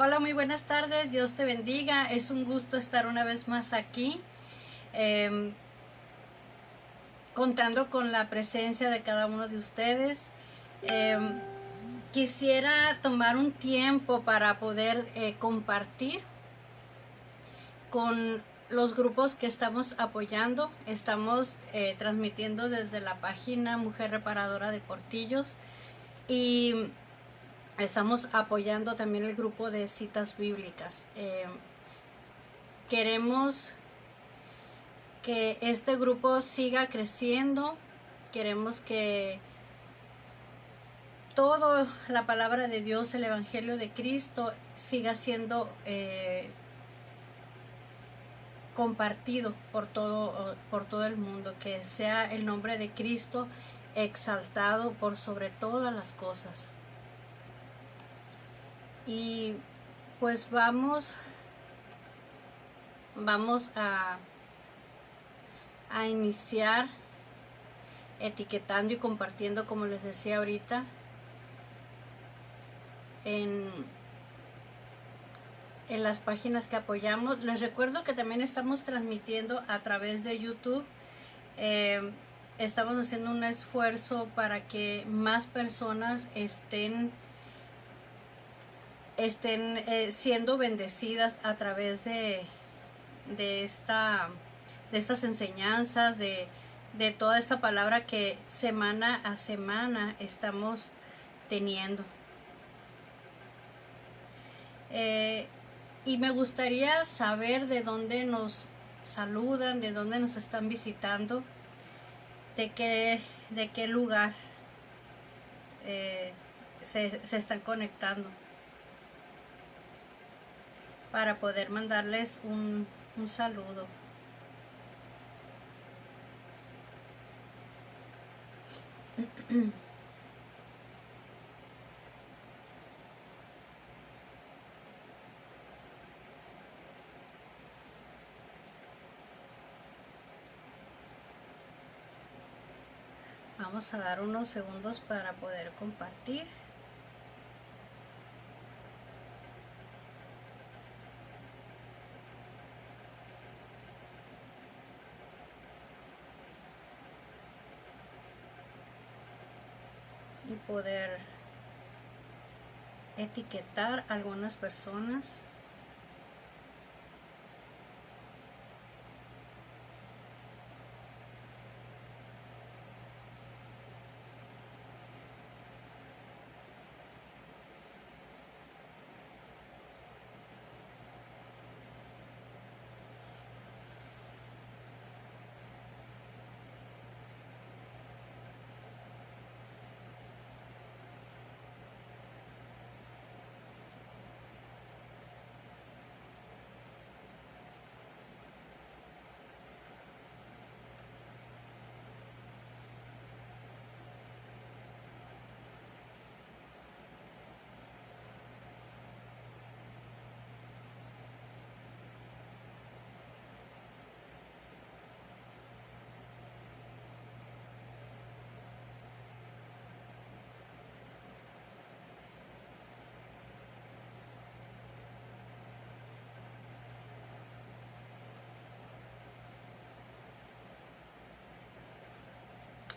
Hola, muy buenas tardes, Dios te bendiga. Es un gusto estar una vez más aquí, eh, contando con la presencia de cada uno de ustedes. Eh, Quisiera tomar un tiempo para poder compartir con los grupos que estamos apoyando. Estamos transmitiendo desde la página Mujer Reparadora de Portillos y estamos apoyando también el grupo de citas bíblicas. Queremos que este grupo siga creciendo. Queremos que toda la palabra de Dios, el Evangelio de Cristo, siga siendo compartido por todo el mundo, que sea el nombre de Cristo exaltado por sobre todas las cosas. Y pues vamos a iniciar etiquetando y compartiendo, como les decía ahorita, en las páginas que apoyamos. Les recuerdo que también estamos transmitiendo a través de YouTube. Estamos haciendo un esfuerzo para que más personas estén siendo bendecidas a través de estas enseñanzas, de toda esta palabra que semana a semana estamos teniendo. Y me gustaría saber de dónde nos saludan, de dónde nos están visitando, de qué lugar se están conectando, para poder mandarles un saludo. Vamos a dar unos segundos para poder compartir. Y poder etiquetar a algunas personas.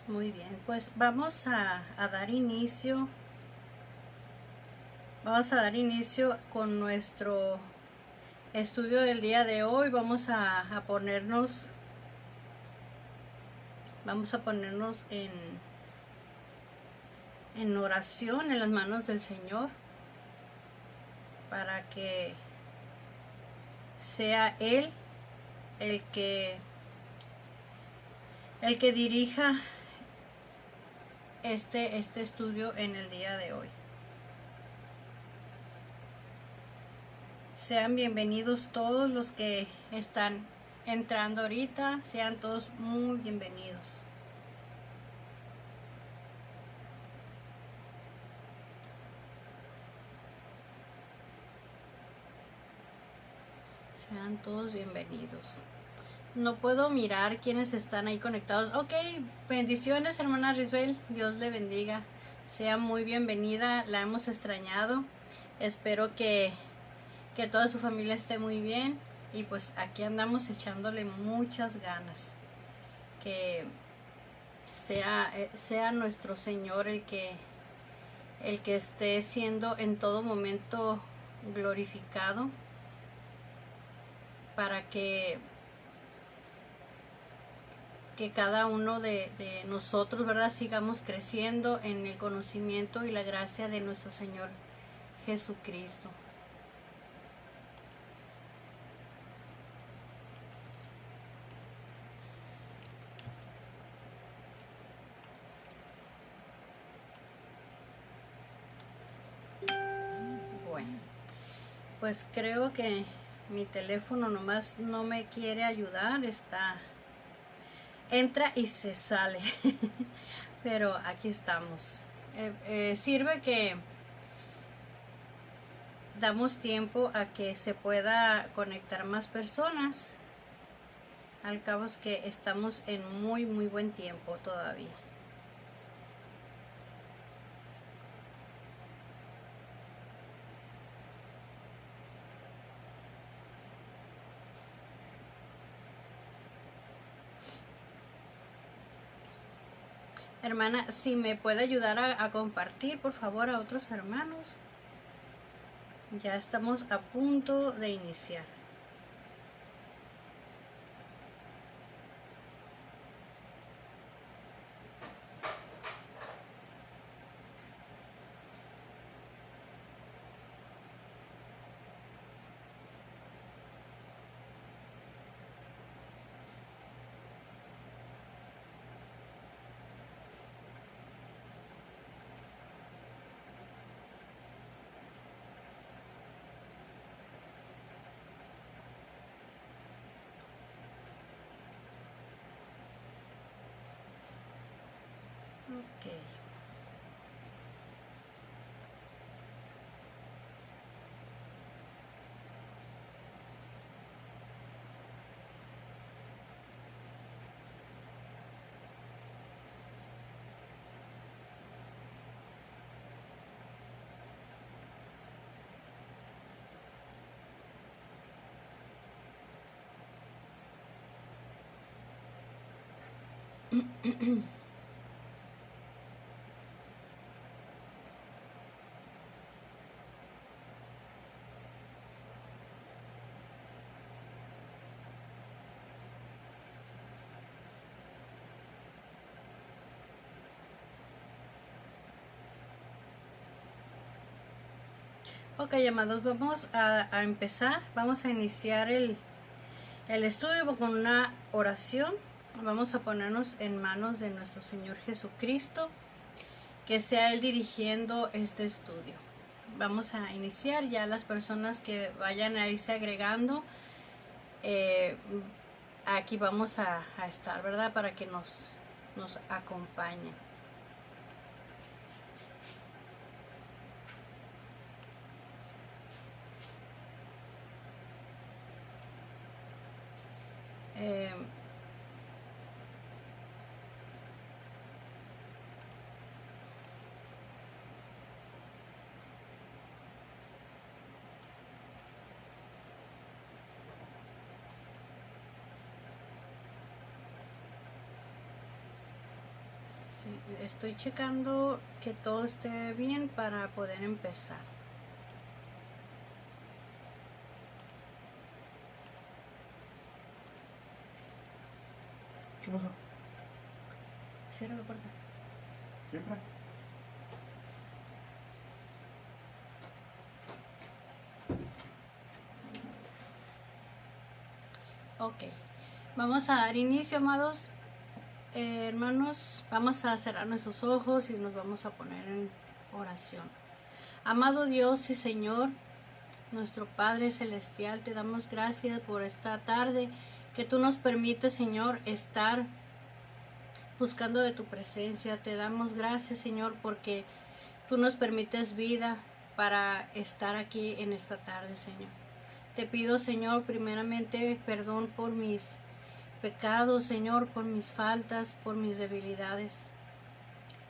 Muy bien, pues vamos a dar inicio. Vamos a dar inicio con nuestro estudio del día de hoy. Vamos a ponernos en oración en las manos del Señor, para que sea Él el que dirija este estudio en el día de hoy. Sean bienvenidos todos los que están entrando ahorita, sean todos muy bienvenidos. Sean todos bienvenidos. No puedo mirar quiénes están ahí conectados. Ok, bendiciones, hermana Risbel. Dios le bendiga. Sea muy bienvenida. La hemos extrañado. Espero que que toda su familia esté muy bien y pues aquí andamos echándole muchas ganas, que sea nuestro Señor el que esté siendo en todo momento glorificado, para que cada uno de nosotros, ¿verdad?, sigamos creciendo en el conocimiento y la gracia de nuestro Señor Jesucristo. Bueno, pues creo que mi teléfono nomás no me quiere ayudar, entra y se sale. Pero aquí estamos. Sirve que damos tiempo a que se pueda conectar más personas. Al cabo es que estamos en muy buen tiempo todavía. Hermana, si me puede ayudar a compartir, por favor, a otros hermanos. Ya estamos a punto de iniciar. Ok. Ok, amados, vamos a empezar. Vamos a iniciar el estudio con una oración. Vamos a ponernos en manos de nuestro Señor Jesucristo, que sea Él dirigiendo este estudio. Vamos a iniciar. Ya las personas que vayan a irse agregando, aquí vamos a estar, ¿verdad?, para que nos acompañen. Sí, estoy checando que todo esté bien para poder empezar. ¿Qué pasó? Cierra la puerta. Siempre. Ok, vamos a dar inicio, amados hermanos. Vamos a cerrar nuestros ojos y nos vamos a poner en oración. Amado Dios y Señor, nuestro Padre Celestial, te damos gracias por esta tarde que tú nos permites, Señor, estar buscando de tu presencia. Te damos gracias, Señor, porque tú nos permites vida para estar aquí en esta tarde, Señor. Te pido, Señor, primeramente perdón por mis pecados, Señor, por mis faltas, por mis debilidades.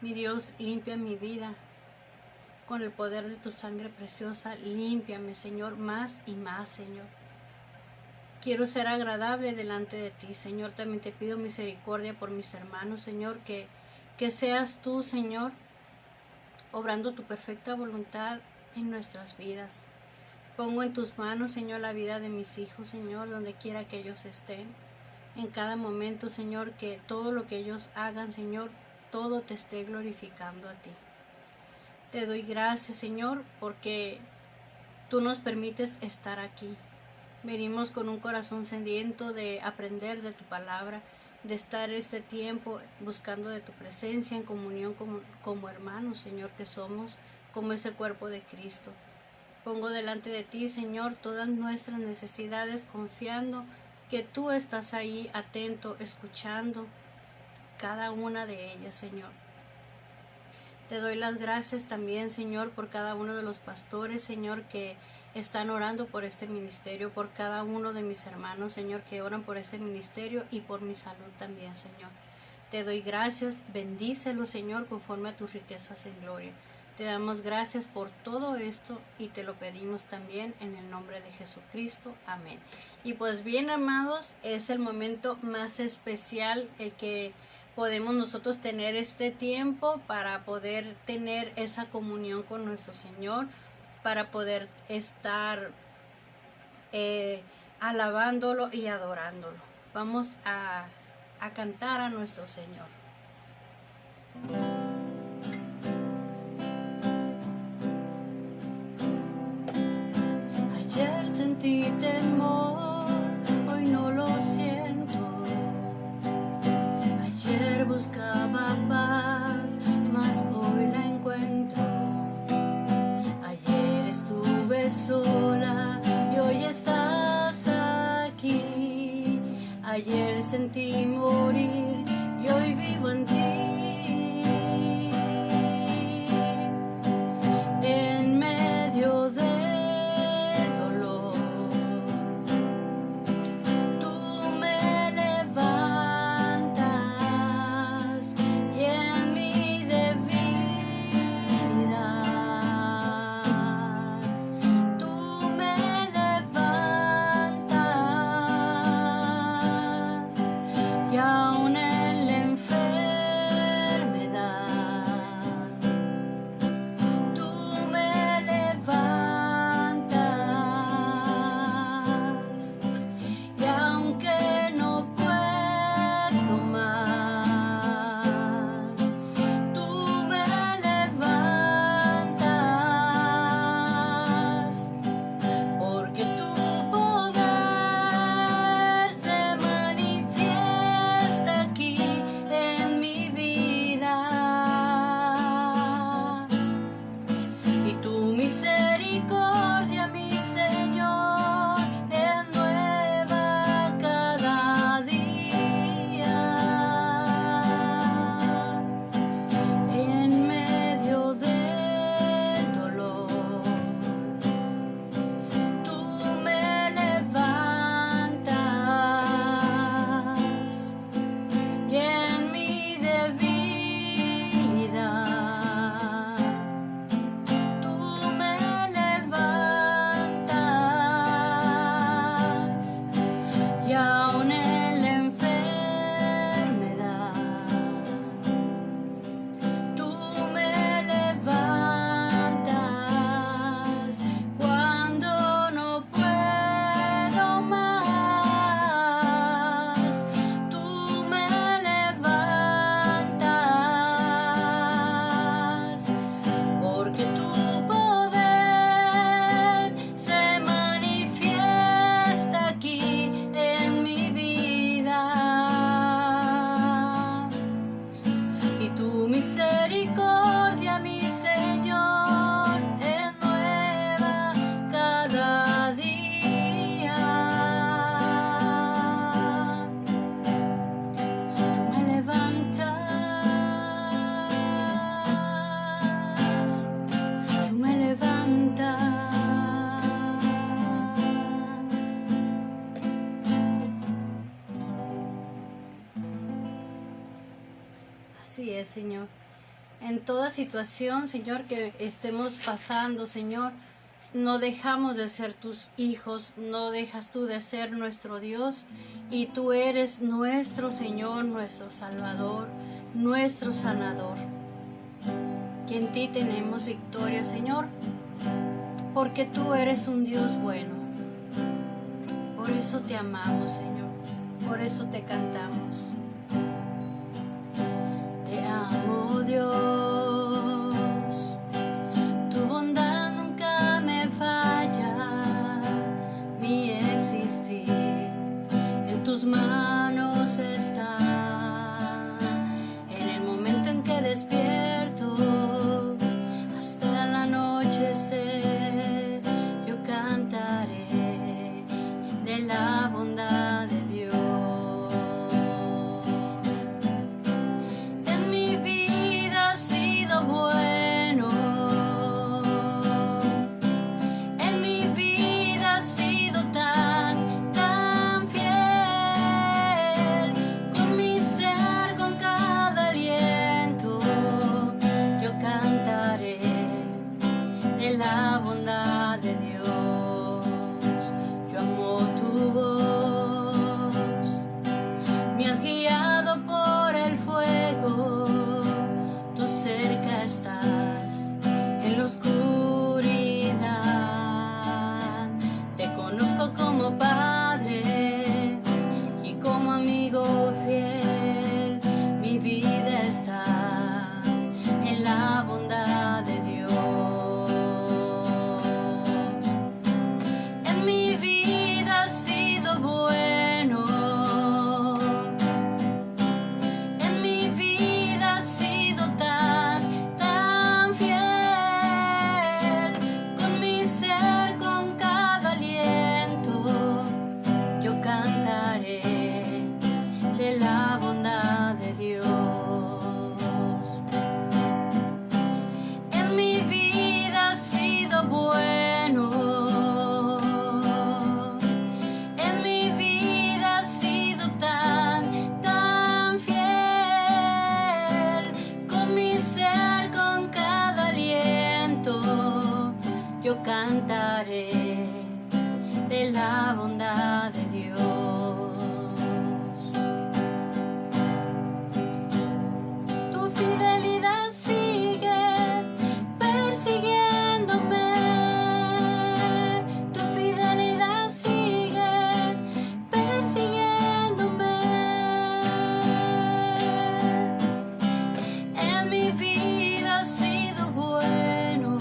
Mi Dios, limpia mi vida. con el poder de tu sangre preciosa, límpiame, Señor, más y más, Señor. Quiero ser agradable delante de ti, Señor. También te pido misericordia por mis hermanos, Señor, que seas tú, Señor, obrando tu perfecta voluntad en nuestras vidas. Pongo en tus manos, Señor, la vida de mis hijos, Señor, donde quiera que ellos estén. En cada momento, Señor, que todo lo que ellos hagan, Señor, todo te esté glorificando a ti. Te doy gracias, Señor, porque tú nos permites estar aquí. Venimos con un corazón sediento de aprender de tu palabra, de estar este tiempo buscando de tu presencia en comunión como hermanos, Señor, que somos, como ese cuerpo de Cristo. Pongo delante de ti, Señor, todas nuestras necesidades, confiando que tú estás ahí atento, escuchando cada una de ellas, Señor. Te doy las gracias también, Señor, por cada uno de los pastores, Señor, que están orando por este ministerio, por cada uno de mis hermanos, Señor, que oran por este ministerio y por mi salud también, Señor. Te doy gracias, bendícelo, Señor, conforme a tus riquezas en gloria. Te damos gracias por todo esto y te lo pedimos también en el nombre de Jesucristo. Amén. Y pues bien, amados, es el momento más especial el que podemos nosotros tener este tiempo para poder tener esa comunión con nuestro Señor, para poder estar alabándolo y adorándolo. Vamos a cantar a nuestro Señor. Ayer sentí temor, hoy no lo siento. Ayer buscaba paz, mas hoy la encuentro. Ayer estuve sola y hoy estás aquí. Ayer sentí morir y hoy vivo en ti. En medio del dolor, tú me levantas y en mi debilidad tú me levantas y aún en la enfermedad tú me levantas y aunque no puedo más tú me levantas porque tu poder se manifiesta aquí en mi vida. Y tu misericordia, mi Señor, es nueva cada día. En medio del dolor, tú me levantas y en mi debilidad tú me levantas y aún en la enfermedad tú me levantas cuando no puedo más. Tú me levantas porque tu poder se manifiesta aquí en mi vida. Y tu misericordia, mi Señor, es nueva cada día. Tú me levantas, tú me levantas. Así es, Señor. En toda situación, Señor, que estemos pasando, Señor, no dejamos de ser tus hijos, no dejas tú de ser nuestro Dios, y tú eres nuestro Señor, nuestro Salvador, nuestro sanador. Que en ti tenemos victoria, Señor, porque tú eres un Dios bueno. Por eso te amamos, Señor, por eso te cantamos. Te amo, Dios, tu bondad nunca me falla, mi existir en tus manos está. En el momento en que despierto hasta el anochecer, yo cantaré de la bondad de Dios. En mi vida ha sido bueno, en mi vida ha sido tan fiel, con mi ser, con cada aliento, yo cantaré de la bondad de Dios. Yo amo tu voz, me has guiado por el fuego, tú cerca estás en la oscuridad. Te conozco como Padre y como amigo fiel, mi vida está en la bondad de Dios. En mi vida ha sido bueno, en mi vida ha sido tan fiel, con mi ser, con cada aliento, yo cantaré de la bondad de Dios. En mi vida ha sido bueno, en mi vida ha sido tan fiel, con mi ser, con cada aliento, yo cantaré de la bondad de Dios. Tu fidelidad sigue persiguiéndome, tu fidelidad sigue persiguiéndome. En mi vida ha sido bueno,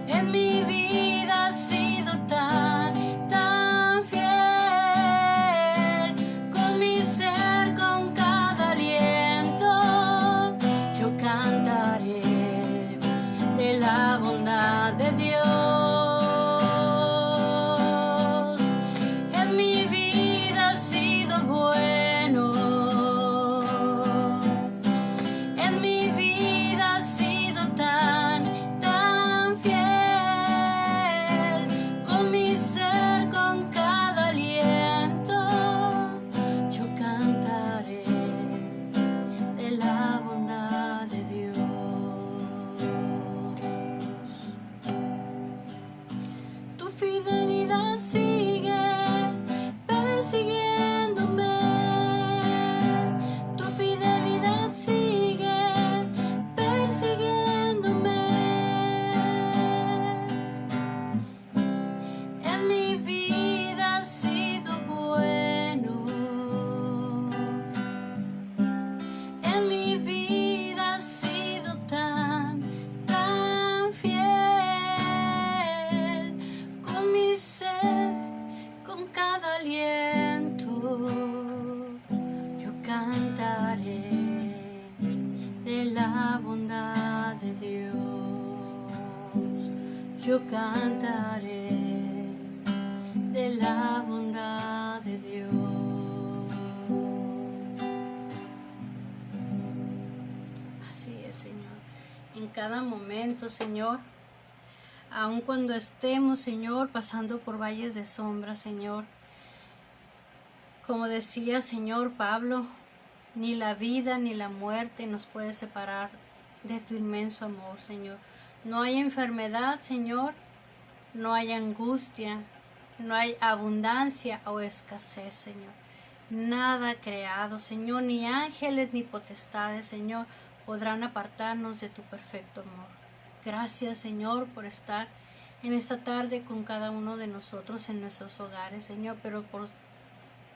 en mi vida ha sido tan fiel, con mi ser, con cada aliento, yo cantaré de la bondad de Dios. En mi vida ha sido bueno, en mi vida ha sido tan fiel, con mi ser, con cada aliento, yo cantaré de la bondad de Dios. Tu fidelidad sigue persiguiéndome, tu fidelidad sigue persiguiéndome. En mi vida ha sido bueno, en mi vida ha sido tan fiel, con mi ser, con cada aliento, yo cantaré de la bondad de Dios. Yo cantaré de la bondad de Dios. Así es, Señor. En cada momento, Señor, aun cuando estemos, Señor, pasando por valles de sombra, Señor, como decía, Señor, Pablo, Ni la vida ni la muerte nos puede separar de tu inmenso amor, Señor. No hay enfermedad, Señor, no hay angustia, no hay abundancia o escasez, Señor. Nada creado, Señor, ni ángeles ni potestades, Señor, podrán apartarnos de tu perfecto amor. Gracias, Señor, por estar en esta tarde con cada uno de nosotros en nuestros hogares, Señor, pero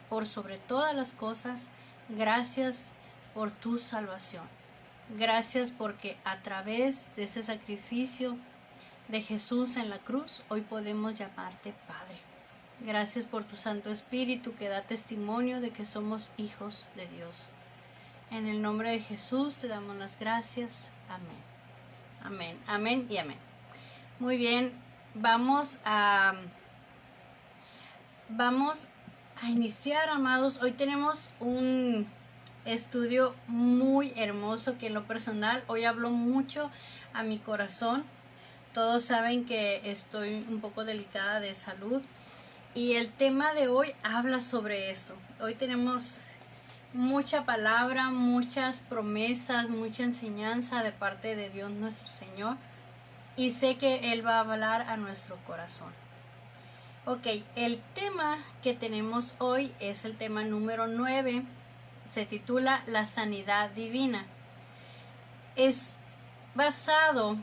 por sobre todas las cosas, gracias por tu salvación. Gracias porque a través de ese sacrificio de Jesús en la cruz, hoy podemos llamarte Padre. Gracias por tu Santo Espíritu que da testimonio de que somos hijos de Dios. En el nombre de Jesús te damos las gracias. Amén. Amén, amén y amén. Muy bien, vamos a iniciar, amados. Hoy tenemos un estudio muy hermoso que en lo personal hoy habló mucho a mi corazón. Todos saben que estoy un poco delicada de salud y el tema de hoy habla sobre eso. Hoy tenemos mucha palabra, muchas promesas, mucha enseñanza de parte de Dios nuestro Señor, y sé que Él va a hablar a nuestro corazón. Ok, el tema que tenemos hoy es el tema número 9, se titula La sanidad divina. Es basado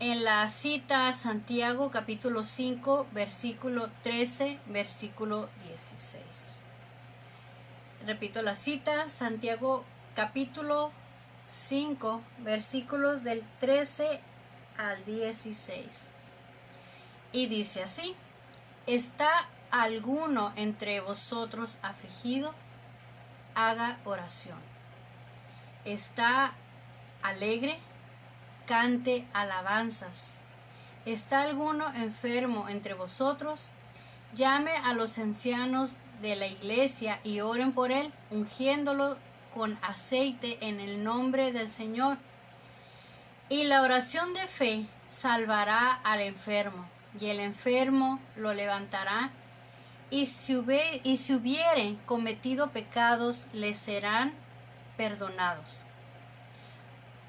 en la cita Santiago capítulo 5, versículo 13, versículo 16. Repito la cita, Santiago capítulo 5, versículos del 13 al 16. Y dice así: ¿Está alguno entre vosotros afligido? Haga oración. ¿Está alegre? Cante alabanzas. ¿Está alguno enfermo entre vosotros? Llame a los ancianos de la iglesia y oren por él, ungiéndolo con aceite en el nombre del Señor. Y la oración de fe salvará al enfermo, y el enfermo lo levantará, y si hubiere cometido pecados, le serán perdonados.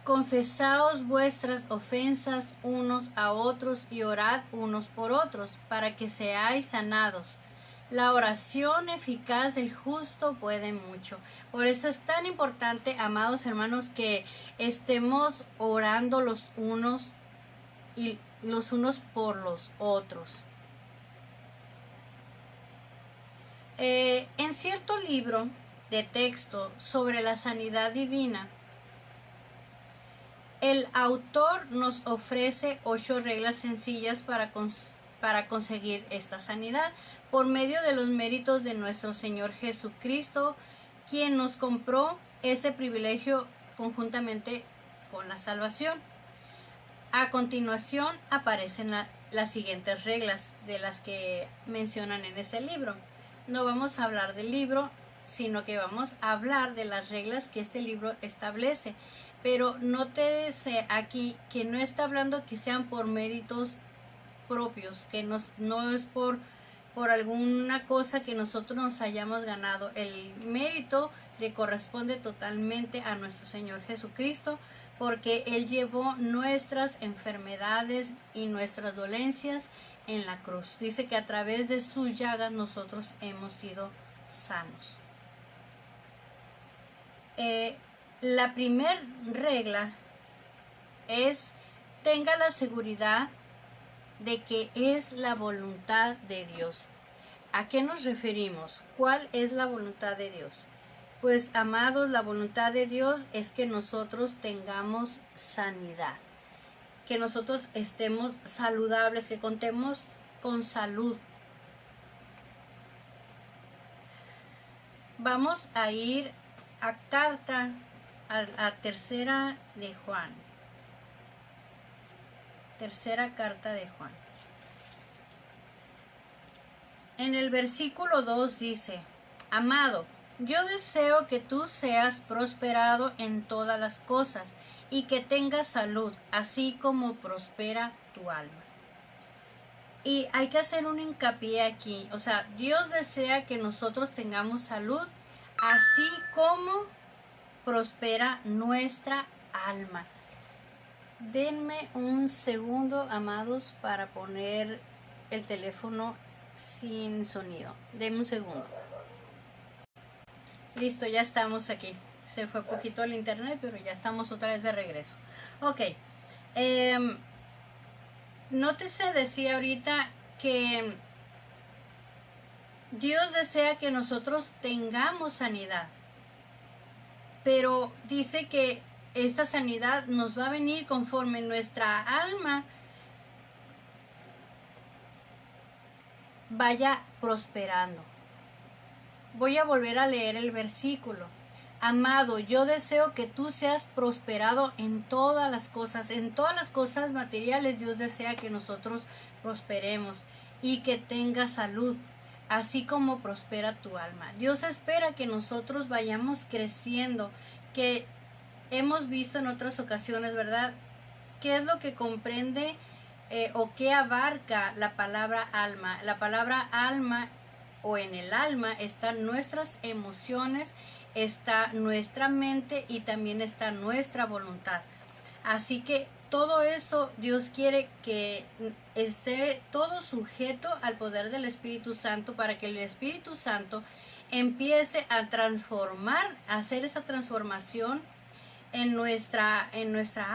Confesaos vuestras ofensas unos a otros y orad unos por otros, para que seáis sanados. La oración eficaz del justo puede mucho. Por eso es tan importante, amados hermanos, que estemos orando los unos por los otros. En cierto libro de texto sobre la sanidad divina, el autor nos ofrece 8 reglas sencillas para conseguir esta sanidad por medio de los méritos de nuestro Señor Jesucristo, quien nos compró ese privilegio conjuntamente con la salvación. A continuación aparecen las siguientes reglas de las que mencionan en ese libro. No vamos a hablar del libro, sino que vamos a hablar de las reglas que este libro establece. Pero nótese aquí que no está hablando que sean por méritos propios, que no es por alguna cosa que nosotros nos hayamos ganado. El mérito le corresponde totalmente a nuestro Señor Jesucristo, porque Él llevó nuestras enfermedades y nuestras dolencias en la cruz. Dice que a través de sus llagas nosotros hemos sido sanos. La primera regla es: tenga la seguridad de que es la voluntad de Dios. ¿A qué nos referimos? ¿Cuál es la voluntad de Dios? Pues, amados, la voluntad de Dios es que nosotros tengamos sanidad, que nosotros estemos saludables, que contemos con salud. Vamos a ir a tercera de Juan. Tercera carta de Juan. En el versículo 2 dice: Amado, yo deseo que tú seas prosperado en todas las cosas y que tengas salud, así como prospera tu alma. Y hay que hacer un hincapié aquí. O sea, Dios desea que nosotros tengamos salud, así como prospera nuestra alma. Denme un segundo, amados, para poner el teléfono sin sonido. Denme un segundo. Listo, ya estamos aquí. Se fue poquito el internet, pero ya estamos otra vez de regreso. Ok. Nótese, decía ahorita que Dios desea que nosotros tengamos sanidad. Pero dice que esta sanidad nos va a venir conforme nuestra alma vaya prosperando. Voy a volver a leer el versículo. Amado, yo deseo que tú seas prosperado en todas las cosas materiales. Dios desea que nosotros prosperemos y que tengas salud, así como prospera tu alma. Dios espera que nosotros vayamos creciendo, que hemos visto en otras ocasiones, ¿verdad? ¿Qué es lo que comprende o qué abarca la palabra alma? La palabra alma, o en el alma están nuestras emociones, está nuestra mente y también está nuestra voluntad. Así que todo eso Dios quiere que esté todo sujeto al poder del Espíritu Santo, para que el Espíritu Santo empiece a transformar, a hacer esa transformación en nuestra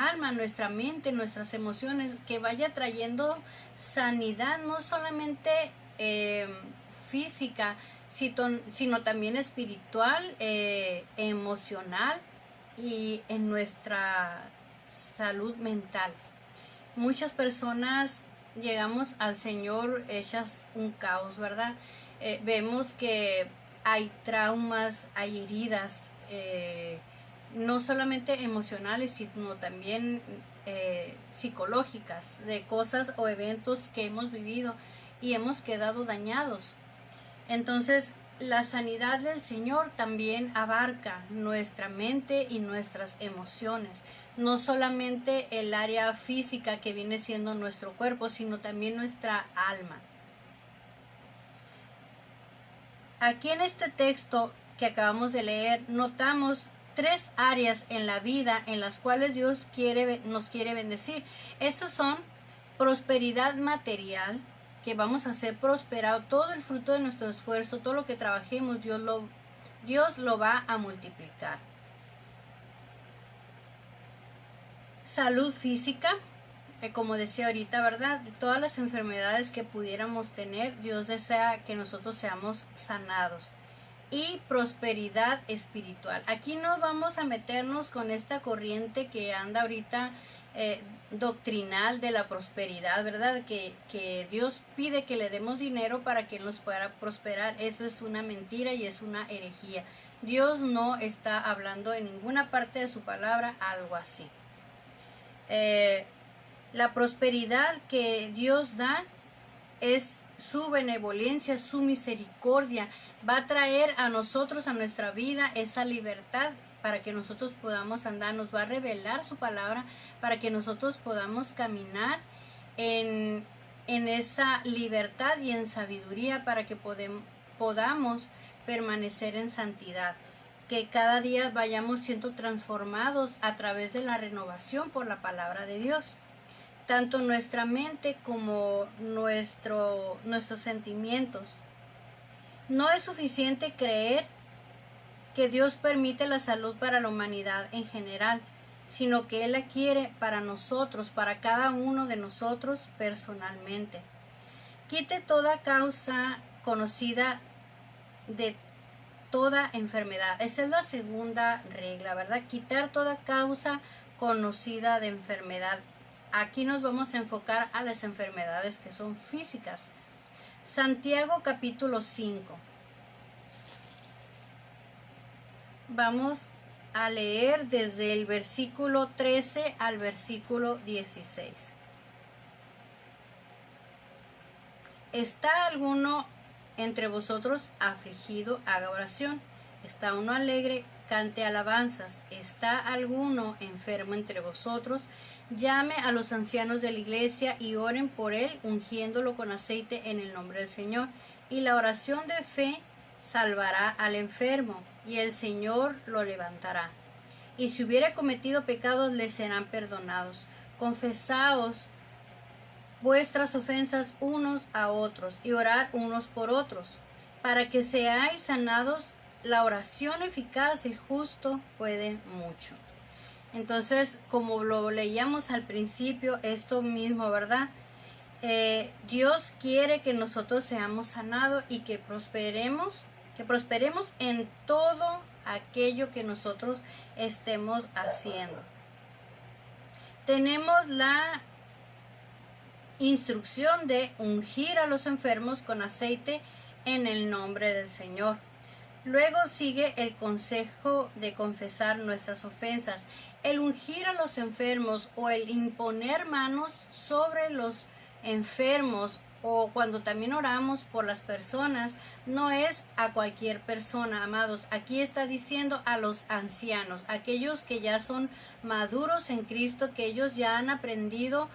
alma, nuestra mente, nuestras emociones, que vaya trayendo sanidad, no solamente física, sino también espiritual, emocional y en nuestra salud mental. Muchas personas llegamos al Señor hechas un caos, ¿verdad? Vemos que hay traumas, hay heridas, no solamente emocionales, sino también psicológicas, de cosas o eventos que hemos vivido y hemos quedado dañados. Entonces, la sanidad del Señor también abarca nuestra mente y nuestras emociones, no solamente el área física que viene siendo nuestro cuerpo, sino también nuestra alma. Aquí en este texto que acabamos de leer, notamos 3 áreas en la vida en las cuales Dios nos quiere bendecir. Estas son prosperidad material, que vamos a ser prosperados, todo el fruto de nuestro esfuerzo, todo lo que trabajemos, Dios lo va a multiplicar. Salud física, como decía ahorita, ¿verdad? De todas las enfermedades que pudiéramos tener, Dios desea que nosotros seamos sanados. Y prosperidad espiritual. Aquí no vamos a meternos con esta corriente que anda ahorita doctrinal de la prosperidad, ¿verdad? Que Dios pide que le demos dinero para que Él nos pueda prosperar. Eso es una mentira y es una herejía. Dios no está hablando en ninguna parte de su palabra algo así. La prosperidad que Dios da es su benevolencia, su misericordia. Va a traer a nosotros, a nuestra vida, esa libertad para que nosotros podamos andar. Nos va a revelar su palabra para que nosotros podamos caminar en esa libertad y en sabiduría, para que podamos permanecer en santidad. Que cada día vayamos siendo transformados a través de la renovación por la palabra de Dios. Tanto nuestra mente como nuestros sentimientos. No es suficiente creer que Dios permite la salud para la humanidad en general, sino que Él la quiere para nosotros, para cada uno de nosotros personalmente. Quite toda causa conocida de toda enfermedad. Esa es la segunda regla, ¿verdad? Quitar toda causa conocida de enfermedad. Aquí nos vamos a enfocar a las enfermedades que son físicas. Santiago capítulo 5. Vamos a leer desde el versículo 13 al versículo 16. ¿Está alguno entre vosotros afligido? Haga oración. ¿Está uno alegre? Cante alabanzas. ¿Está alguno enfermo entre vosotros? Llame a los ancianos de la iglesia y oren por él, ungiéndolo con aceite en el nombre del Señor. Y la oración de fe salvará al enfermo, y el Señor lo levantará. y si hubiera cometido pecados le serán perdonados. Confesaos vuestras ofensas unos a otros y orad unos por otros, para que seáis sanados. La oración eficaz del justo puede mucho. Entonces, como lo leíamos al principio, esto mismo, ¿verdad? Dios quiere que nosotros seamos sanados y que prosperemos en todo aquello que nosotros estemos haciendo. Tenemos la instrucción de ungir a los enfermos con aceite en el nombre del Señor. Luego sigue el consejo de confesar nuestras ofensas. El ungir a los enfermos o el imponer manos sobre los enfermos, o cuando también oramos por las personas, no es a cualquier persona, amados. Aquí está diciendo a los ancianos, aquellos que ya son maduros en Cristo, que ellos ya han aprendido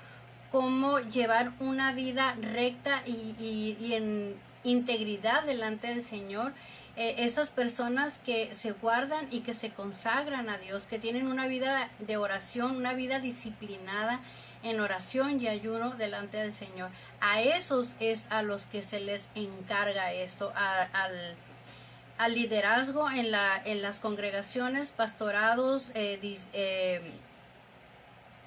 cómo llevar una vida recta y en integridad delante del Señor. Esas personas que se guardan y que se consagran a Dios, que tienen una vida de oración, una vida disciplinada en oración y ayuno delante del Señor. A esos es a los que se les encarga esto, al liderazgo en las congregaciones, pastorados,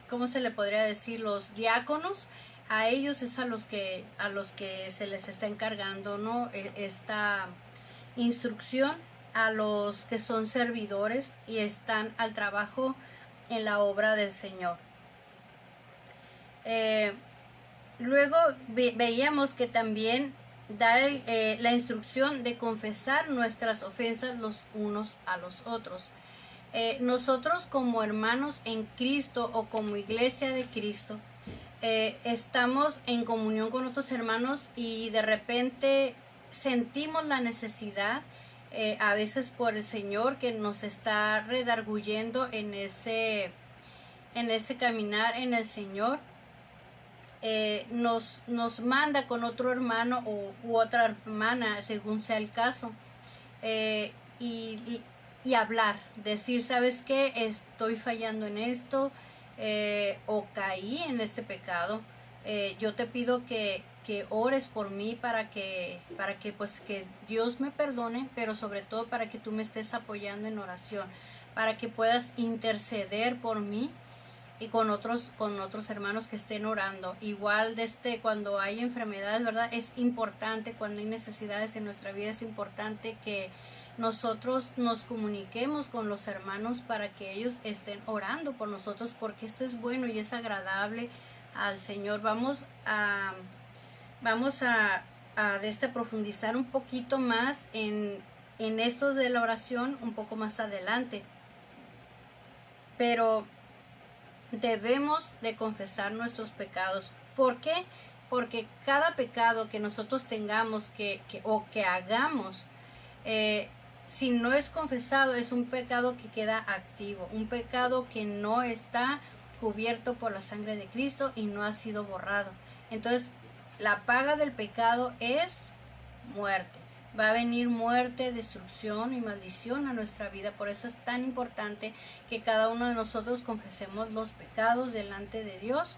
¿cómo se le podría decir? Los diáconos. A ellos es a los que se les está encargando, ¿no? Esta instrucción, a los que son servidores y están al trabajo en la obra del Señor. Luego veíamos que también da la instrucción de confesar nuestras ofensas los unos a los otros. Nosotros como hermanos en Cristo o como iglesia de Cristo, estamos en comunión con otros hermanos y de repente sentimos la necesidad, a veces por el Señor que nos está redarguyendo en ese caminar en el Señor, nos manda con otro hermano u otra hermana, según sea el caso, y hablar, decir, ¿sabes qué? Estoy fallando en esto, o caí en este pecado. Yo te pido que ores por mí para que pues que Dios me perdone, pero sobre todo para que tú me estés apoyando en oración, para que puedas interceder por mí y con otros hermanos que estén orando. Igual cuando hay enfermedades, ¿verdad? Es importante, cuando hay necesidades en nuestra vida, es importante que nosotros nos comuniquemos con los hermanos para que ellos estén orando por nosotros, porque esto es bueno y es agradable al Señor. Vamos a profundizar un poquito más en esto de la oración un poco más adelante, pero debemos de confesar nuestros pecados. ¿Por qué? Porque cada pecado que nosotros tengamos o que hagamos, si no es confesado, es un pecado que queda activo, un pecado que no está cubierto por la sangre de Cristo y no ha sido borrado. Entonces, la paga del pecado es muerte. Va a venir muerte, destrucción y maldición a nuestra vida. Por eso es tan importante que cada uno de nosotros confesemos los pecados delante de Dios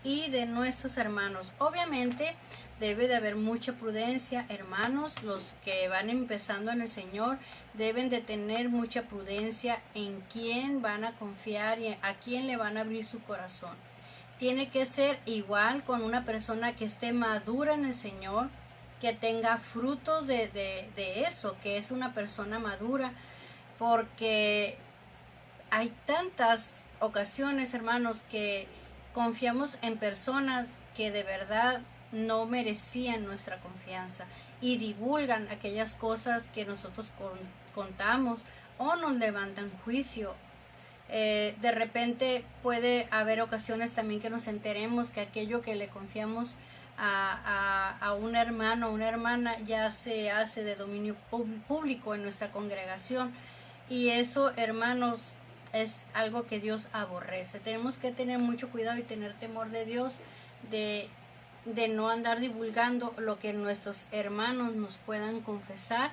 y de nuestros hermanos. Obviamente debe de haber mucha prudencia, hermanos. Los que van empezando en el Señor deben de tener mucha prudencia en quién van a confiar y a quién le van a abrir su corazón. Tiene que ser igual con una persona que esté madura en el Señor, que tenga frutos de eso, que es una persona madura, porque hay tantas ocasiones, hermanos, que confiamos en personas que de verdad no merecían nuestra confianza y divulgan aquellas cosas que nosotros contamos o nos levantan juicio. De repente puede haber ocasiones también que nos enteremos que aquello que le confiamos a un hermano o una hermana ya se hace de dominio público en nuestra congregación, y eso, hermanos, es algo que Dios aborrece. Tenemos que tener mucho cuidado y tener temor de Dios, de no andar divulgando lo que nuestros hermanos nos puedan confesar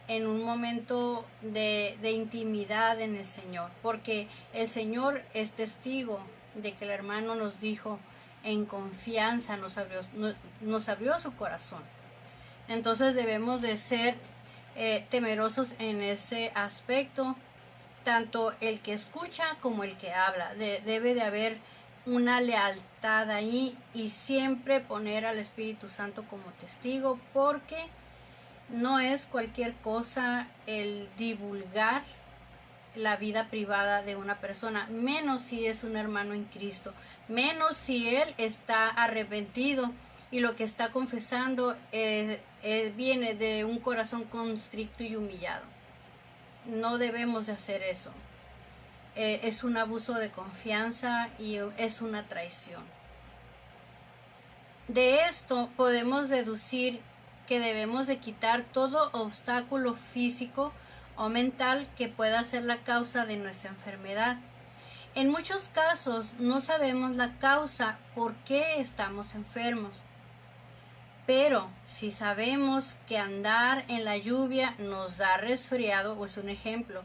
en un momento de intimidad en el Señor, porque el Señor es testigo de que el hermano nos dijo en confianza, nos abrió su corazón. Entonces debemos de ser temerosos en ese aspecto, tanto el que escucha como el que habla. Debe de haber una lealtad ahí y siempre poner al Espíritu Santo como testigo, porque no es cualquier cosa el divulgar la vida privada de una persona, menos si es un hermano en Cristo, menos si él está arrepentido y lo que está confesando viene de un corazón constricto y humillado. No debemos de hacer eso. Es un abuso de confianza y es una traición. De esto podemos deducir que debemos de quitar todo obstáculo físico o mental que pueda ser la causa de nuestra enfermedad. En muchos casos no sabemos la causa por qué estamos enfermos, pero si sabemos que andar en la lluvia nos da resfriado, o es un ejemplo,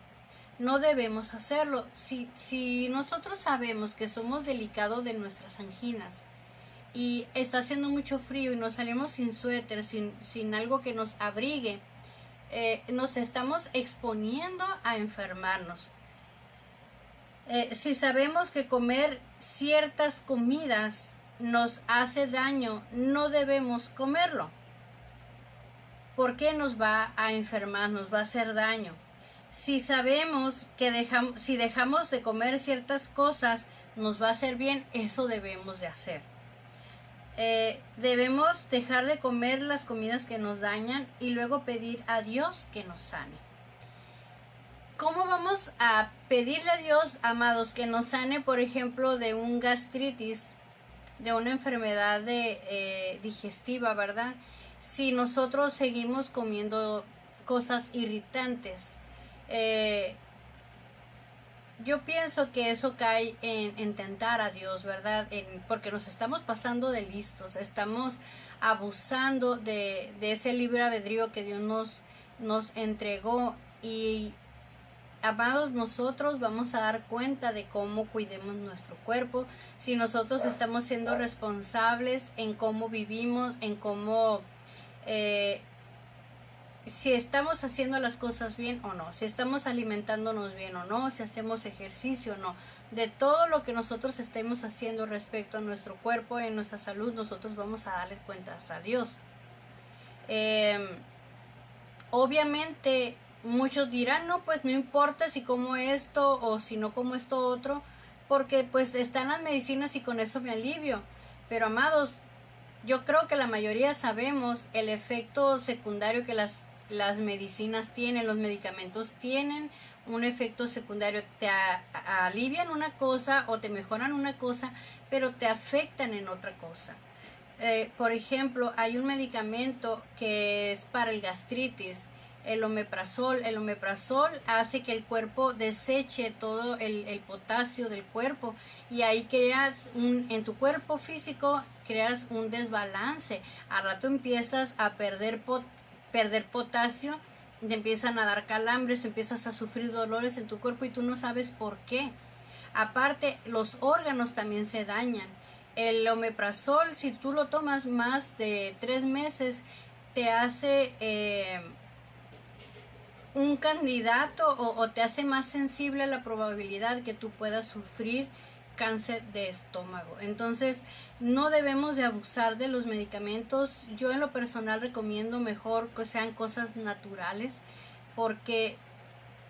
no debemos hacerlo. Si nosotros sabemos que somos delicados de nuestras anginas y está haciendo mucho frío y nos salimos sin suéter, sin algo que nos abrigue, nos estamos exponiendo a enfermarnos. Si sabemos que comer ciertas comidas nos hace daño, no debemos comerlo, porque nos va a enfermar, nos va a hacer daño. Si sabemos que si dejamos de comer ciertas cosas nos va a hacer bien, eso debemos de hacer. Debemos dejar de comer las comidas que nos dañan y luego pedir a Dios que nos sane. ¿Cómo vamos a pedirle a Dios, amados, que nos sane, por ejemplo, de un gastritis, de una enfermedad digestiva, ¿verdad? Si nosotros seguimos comiendo cosas irritantes. Yo pienso que eso cae en tentar a Dios, ¿verdad? Porque nos estamos pasando de listos, estamos abusando de ese libre albedrío que Dios nos entregó. Y amados, nosotros vamos a dar cuenta de cómo cuidemos nuestro cuerpo, si nosotros estamos siendo responsables en cómo vivimos, en cómo si estamos haciendo las cosas bien o no, si estamos alimentándonos bien o no, si hacemos ejercicio o no. De todo lo que nosotros estemos haciendo respecto a nuestro cuerpo, en nuestra salud, nosotros vamos a darles cuentas a Dios. Obviamente muchos dirán, no, pues no importa si como esto o si no como esto otro, porque pues están las medicinas y con eso me alivio. Pero amados, yo creo que la mayoría sabemos el efecto secundario que las medicinas tienen, los medicamentos tienen un efecto secundario. Te alivian una cosa o te mejoran una cosa, pero te afectan en otra cosa. Por ejemplo, hay un medicamento que es para el gastritis, el omeprazol. El omeprazol hace que el cuerpo deseche todo el potasio del cuerpo y ahí creas en tu cuerpo físico creas un desbalance. Al rato empiezas a perder potasio, te empiezan a dar calambres, empiezas a sufrir dolores en tu cuerpo y tú no sabes por qué. Aparte, los órganos también se dañan. El omeprazol, si tú lo tomas más de 3 meses, te hace un candidato o te hace más sensible a la probabilidad que tú puedas sufrir cáncer de estómago. Entonces no debemos de abusar de los medicamentos. Yo en lo personal recomiendo mejor que sean cosas naturales, porque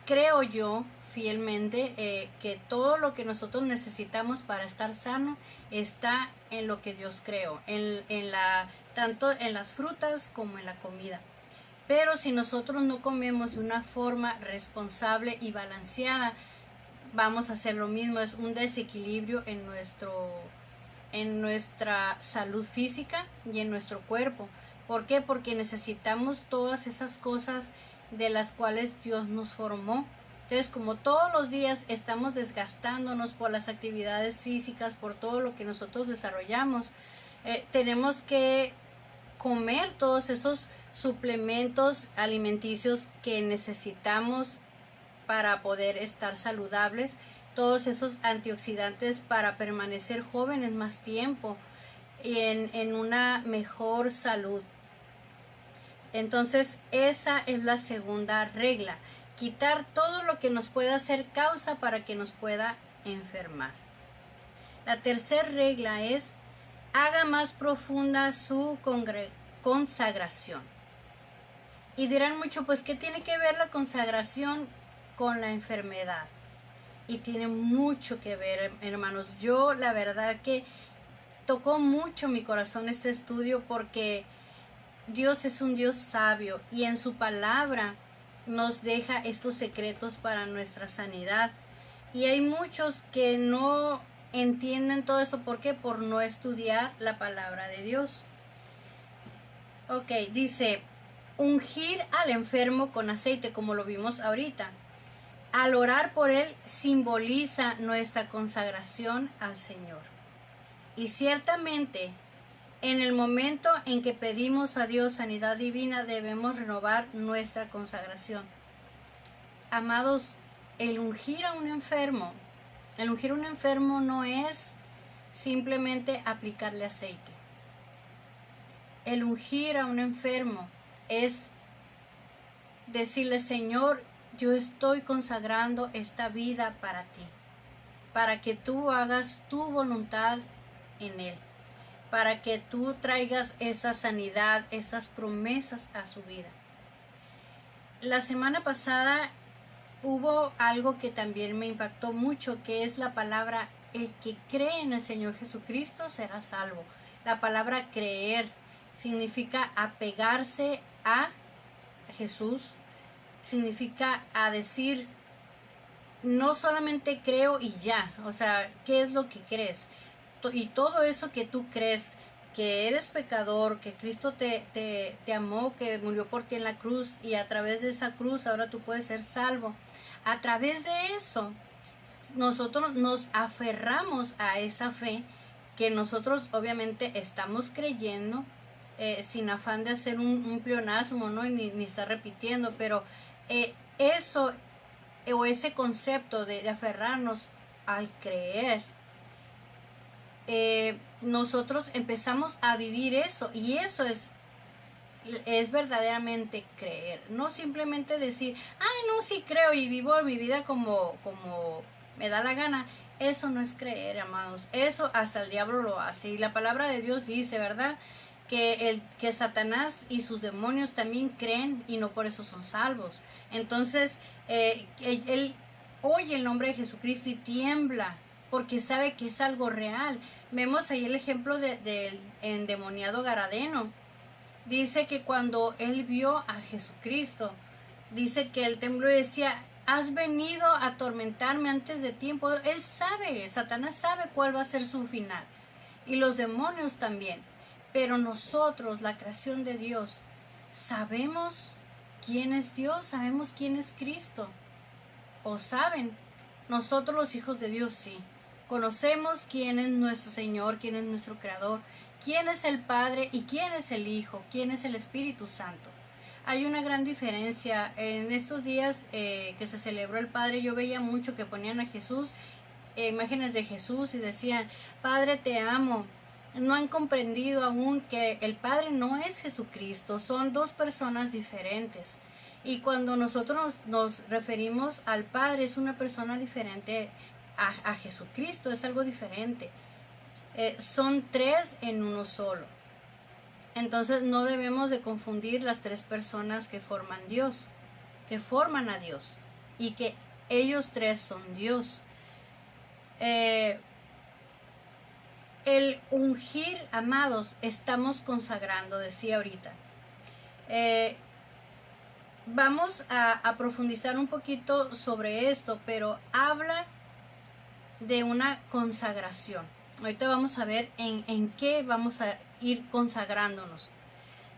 creo yo fielmente que todo lo que nosotros necesitamos para estar sano está en lo que Dios creó, tanto en las frutas como en la comida. Pero si nosotros no comemos de una forma responsable y balanceada, vamos a hacer lo mismo. Es un desequilibrio en nuestra salud física y en nuestro cuerpo. ¿Por qué? Porque necesitamos todas esas cosas de las cuales Dios nos formó. Entonces, como todos los días estamos desgastándonos por las actividades físicas, por todo lo que nosotros desarrollamos, tenemos que comer todos esos suplementos alimenticios que necesitamos para poder estar saludables, todos esos antioxidantes para permanecer jóvenes más tiempo y en una mejor salud. Entonces esa es la segunda regla, quitar todo lo que nos pueda hacer causa para que nos pueda enfermar. La tercera regla es: haga más profunda su consagración. Y dirán mucho, pues, ¿qué tiene que ver la consagración con la enfermedad? Y tiene mucho que ver, hermanos. Yo la verdad que tocó mucho mi corazón este estudio, porque Dios es un Dios sabio y en su palabra nos deja estos secretos para nuestra sanidad. Y hay muchos que no entienden todo eso. ¿Por qué? Por no estudiar la palabra de Dios. Ok, dice: ungir al enfermo con aceite, como lo vimos ahorita. Al orar por él simboliza nuestra consagración al Señor. Y ciertamente, en el momento en que pedimos a Dios sanidad divina, debemos renovar nuestra consagración. Amados, el ungir a un enfermo no es simplemente aplicarle aceite. El ungir a un enfermo es decirle: Señor, yo estoy consagrando esta vida para ti, para que tú hagas tu voluntad en él, para que tú traigas esa sanidad, esas promesas a su vida. La semana pasada hubo algo que también me impactó mucho, que es la palabra: el que cree en el Señor Jesucristo será salvo. La palabra creer significa apegarse a Jesús, significa a decir, no solamente creo y ya, o sea, ¿qué es lo que crees? Y todo eso que tú crees, que eres pecador, que Cristo te amó, que murió por ti en la cruz, y a través de esa cruz ahora tú puedes ser salvo. A través de eso, nosotros nos aferramos a esa fe que nosotros obviamente estamos creyendo, sin afán de hacer un pleonasmo, ¿no? Ni estar repitiendo, pero eso o ese concepto de aferrarnos al creer, nosotros empezamos a vivir eso, y eso es verdaderamente creer, no simplemente decir: ay, no, sí creo y vivo mi vida como me da la gana. Eso no es creer, amados. Eso hasta el diablo lo hace, y la palabra de Dios dice, ¿verdad?, que Satanás y sus demonios también creen y no por eso son salvos. Entonces él oye el nombre de Jesucristo y tiembla, porque sabe que es algo real. Vemos ahí el ejemplo del endemoniado Garadeno. Dice que cuando él vio a Jesucristo, dice que él tembló y decía: has venido a atormentarme antes de tiempo. Él sabe, Satanás sabe cuál va a ser su final, y los demonios también. Pero nosotros, la creación de Dios, sabemos quién es Dios, sabemos quién es Cristo. ¿O saben? Nosotros, los hijos de Dios, sí. Conocemos quién es nuestro Señor, quién es nuestro Creador, quién es el Padre y quién es el Hijo, quién es el Espíritu Santo. Hay una gran diferencia. En estos días que se celebró el Padre, yo veía mucho que ponían a Jesús, imágenes de Jesús, y decían: Padre, te amo. No han comprendido aún que el Padre no es Jesucristo, son dos personas diferentes. Y cuando nosotros nos referimos al Padre, es una persona diferente a Jesucristo, es algo diferente. Son tres en uno solo. Entonces no debemos de confundir las tres personas que forman Dios, que forman a Dios, y que ellos tres son Dios. El ungir, amados, estamos consagrando, decía ahorita. Vamos a profundizar un poquito sobre esto, pero habla de una consagración. Ahorita vamos a ver en qué vamos a ir consagrándonos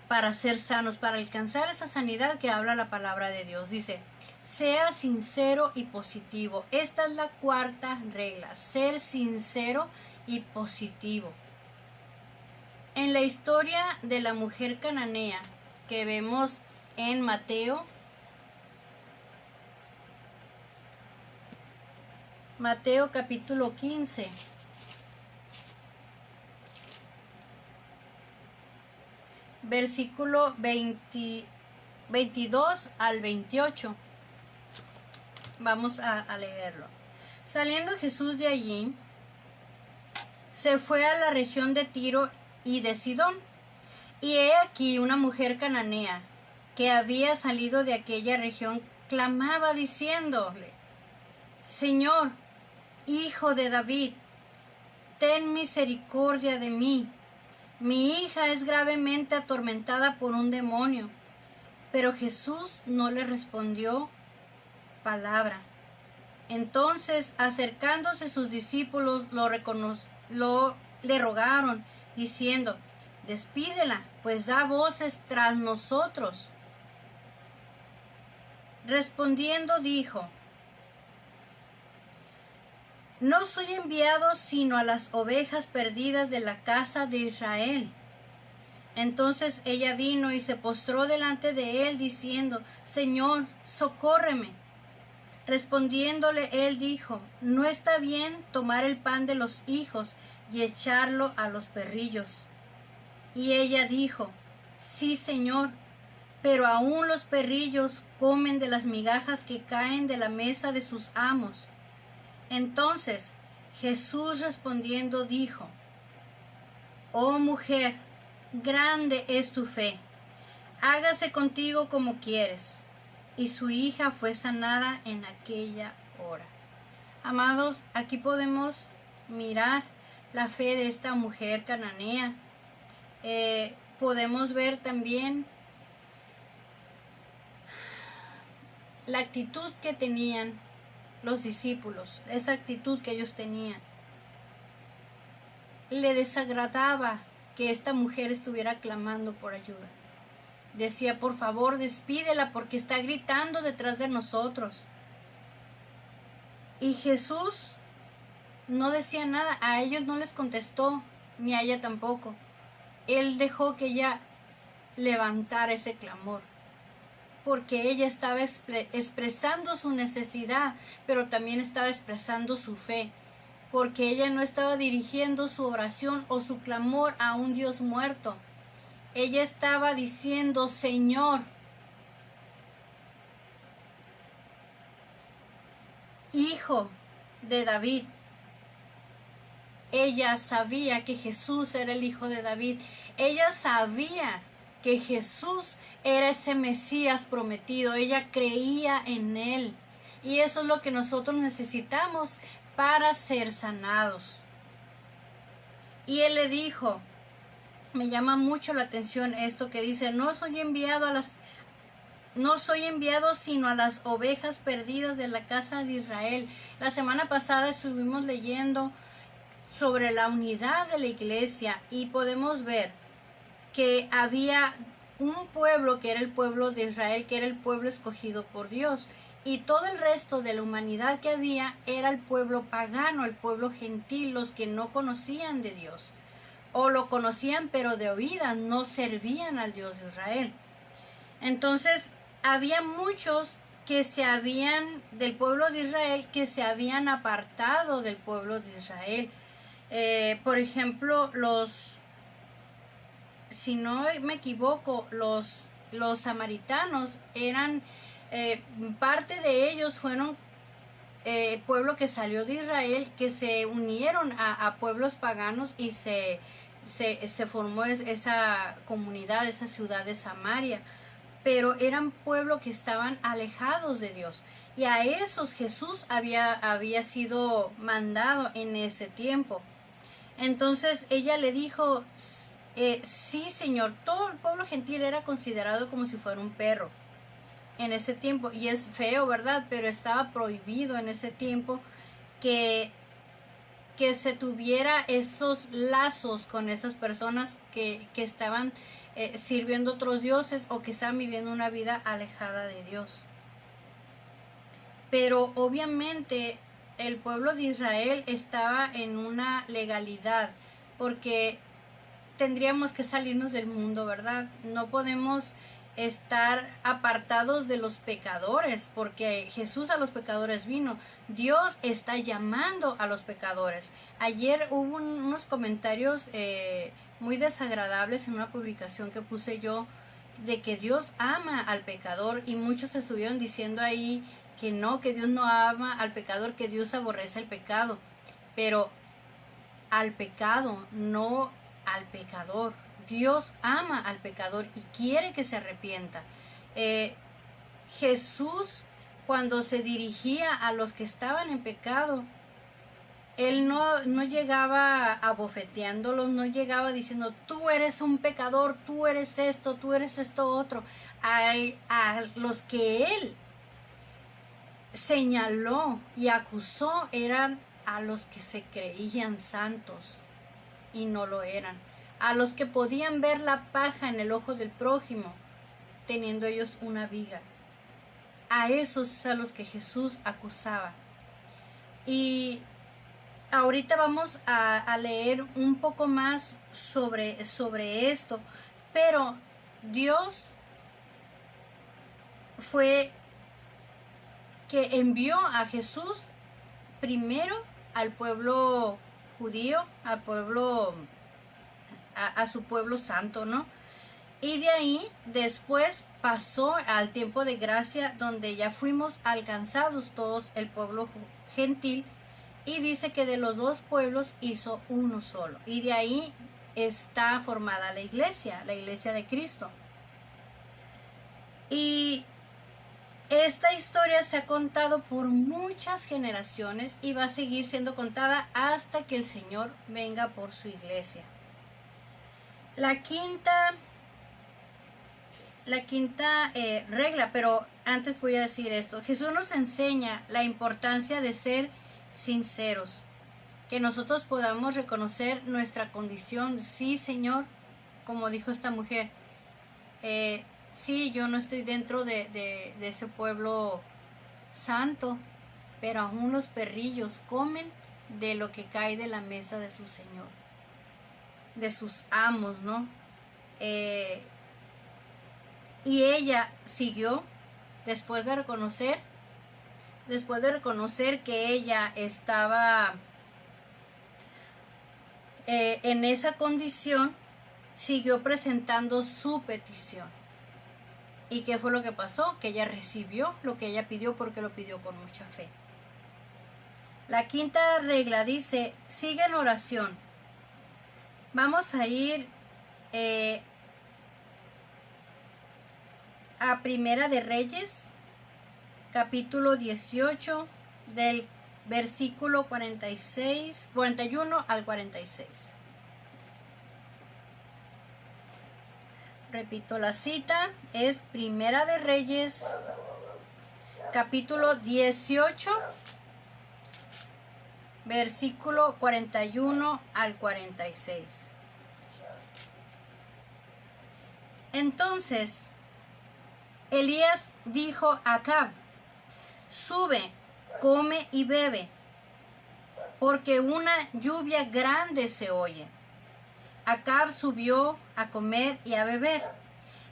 para ser sanos, para alcanzar esa sanidad que habla la palabra de Dios. Dice: sea sincero y positivo. Esta es la cuarta regla: ser sincero y positivo. En la historia de la mujer cananea que vemos en Mateo capítulo 15, versículo 22 al 28. Vamos a leerlo. Saliendo Jesús de allí, se fue a la región de Tiro y de Sidón. Y he aquí una mujer cananea que había salido de aquella región clamaba diciéndole: Señor, Hijo de David, ten misericordia de mí. Mi hija es gravemente atormentada por un demonio. Pero Jesús no le respondió palabra. Entonces, acercándose sus discípulos, le rogaron, diciendo: Despídela, pues da voces tras nosotros. Respondiendo dijo: No soy enviado sino a las ovejas perdidas de la casa de Israel. Entonces ella vino y se postró delante de él, diciendo: Señor, socórreme. Respondiéndole él dijo: No está bien tomar el pan de los hijos y echarlo a los perrillos. Y ella dijo: Sí, Señor, pero aún los perrillos comen de las migajas que caen de la mesa de sus amos. Entonces Jesús respondiendo dijo: Oh mujer, grande es tu fe, hágase contigo como quieres. Y su hija fue sanada en aquella hora. Amados, aquí podemos mirar la fe de esta mujer cananea. Podemos ver también la actitud que tenían los discípulos, esa actitud que ellos tenían. Le desagradaba que esta mujer estuviera clamando por ayuda. Decía: por favor, despídela porque está gritando detrás de nosotros. Y Jesús no decía nada, a ellos no les contestó, ni a ella tampoco. Él dejó que ella levantara ese clamor, porque ella estaba expresando su necesidad, pero también estaba expresando su fe, porque ella no estaba dirigiendo su oración o su clamor a un Dios muerto. Ella estaba diciendo: Señor, Hijo de David. Ella sabía que Jesús era el Hijo de David. Ella sabía que Jesús era ese Mesías prometido. Ella creía en él. Y eso es lo que nosotros necesitamos para ser sanados. Y él le dijo, me llama mucho la atención esto que dice: no soy enviado sino a las ovejas perdidas de la casa de Israel. La semana pasada estuvimos leyendo sobre la unidad de la iglesia y podemos ver que había un pueblo que era el pueblo de Israel, que era el pueblo escogido por Dios, y todo el resto de la humanidad que había era el pueblo pagano, el pueblo gentil, los que no conocían de Dios, o lo conocían pero de oídas, no servían al Dios de Israel. Entonces había muchos del pueblo de Israel que se habían apartado del pueblo de Israel. Por ejemplo, si no me equivoco, los samaritanos eran, parte de ellos fueron pueblo que salió de Israel, que se unieron a pueblos paganos y se formó esa comunidad, esa ciudad de Samaria. Pero eran pueblo que estaban alejados de Dios. Y a esos Jesús había sido mandado en ese tiempo. Entonces ella le dijo: sí, Señor. Todo el pueblo gentil era considerado como si fuera un perro en ese tiempo. Y es feo, ¿verdad? Pero estaba prohibido en ese tiempo que se tuviera esos lazos con esas personas que estaban sirviendo otros dioses o que estaban viviendo una vida alejada de Dios. Pero obviamente el pueblo de Israel estaba en una legalidad, porque tendríamos que salirnos del mundo, ¿verdad? No podemos estar apartados de los pecadores, porque Jesús a los pecadores vino. Dios está llamando a los pecadores. Ayer hubo unos comentarios muy desagradables en una publicación que puse yo, de que Dios ama al pecador, y muchos estuvieron diciendo ahí que no, que Dios no ama al pecador, que Dios aborrece el pecado, pero al pecado, no al pecador. Dios ama al pecador y quiere que se arrepienta. Jesús, cuando se dirigía a los que estaban en pecado, Él no llegaba abofeteándolos, no llegaba diciendo, tú eres un pecador, tú eres esto otro. A los que Él señaló y acusó eran a los que se creían santos y no lo eran, a los que podían ver la paja en el ojo del prójimo, teniendo ellos una viga. A esos es a los que Jesús acusaba. Y ahorita vamos a leer un poco más sobre esto, pero Dios fue que envió a Jesús primero al pueblo judío, al pueblo, a su pueblo santo, ¿no? Y de ahí después pasó al tiempo de gracia, donde ya fuimos alcanzados todos el pueblo gentil, y dice que de los dos pueblos hizo uno solo, y de ahí está formada la iglesia de Cristo. Y esta historia se ha contado por muchas generaciones y va a seguir siendo contada hasta que el Señor venga por su iglesia. La quinta regla, pero antes voy a decir esto. Jesús nos enseña la importancia de ser sinceros, que nosotros podamos reconocer nuestra condición. Sí, Señor, como dijo esta mujer, sí, yo no estoy dentro de ese pueblo santo, pero aún los perrillos comen de lo que cae de la mesa de su Señor, de sus amos, ¿no? Y ella siguió después de reconocer que ella estaba en esa condición, siguió presentando su petición. ¿Y qué fue lo que pasó? Que ella recibió lo que ella pidió, porque lo pidió con mucha fe. La quinta regla dice, sigue en oración. Vamos a ir a Primera de Reyes, capítulo 18, del versículo 41 al 46. Repito la cita, es Primera de Reyes, capítulo 18, versículo 41 al 46. Entonces Elías dijo a Acab, sube, come y bebe, porque una lluvia grande se oye. Acab subió a comer y a beber,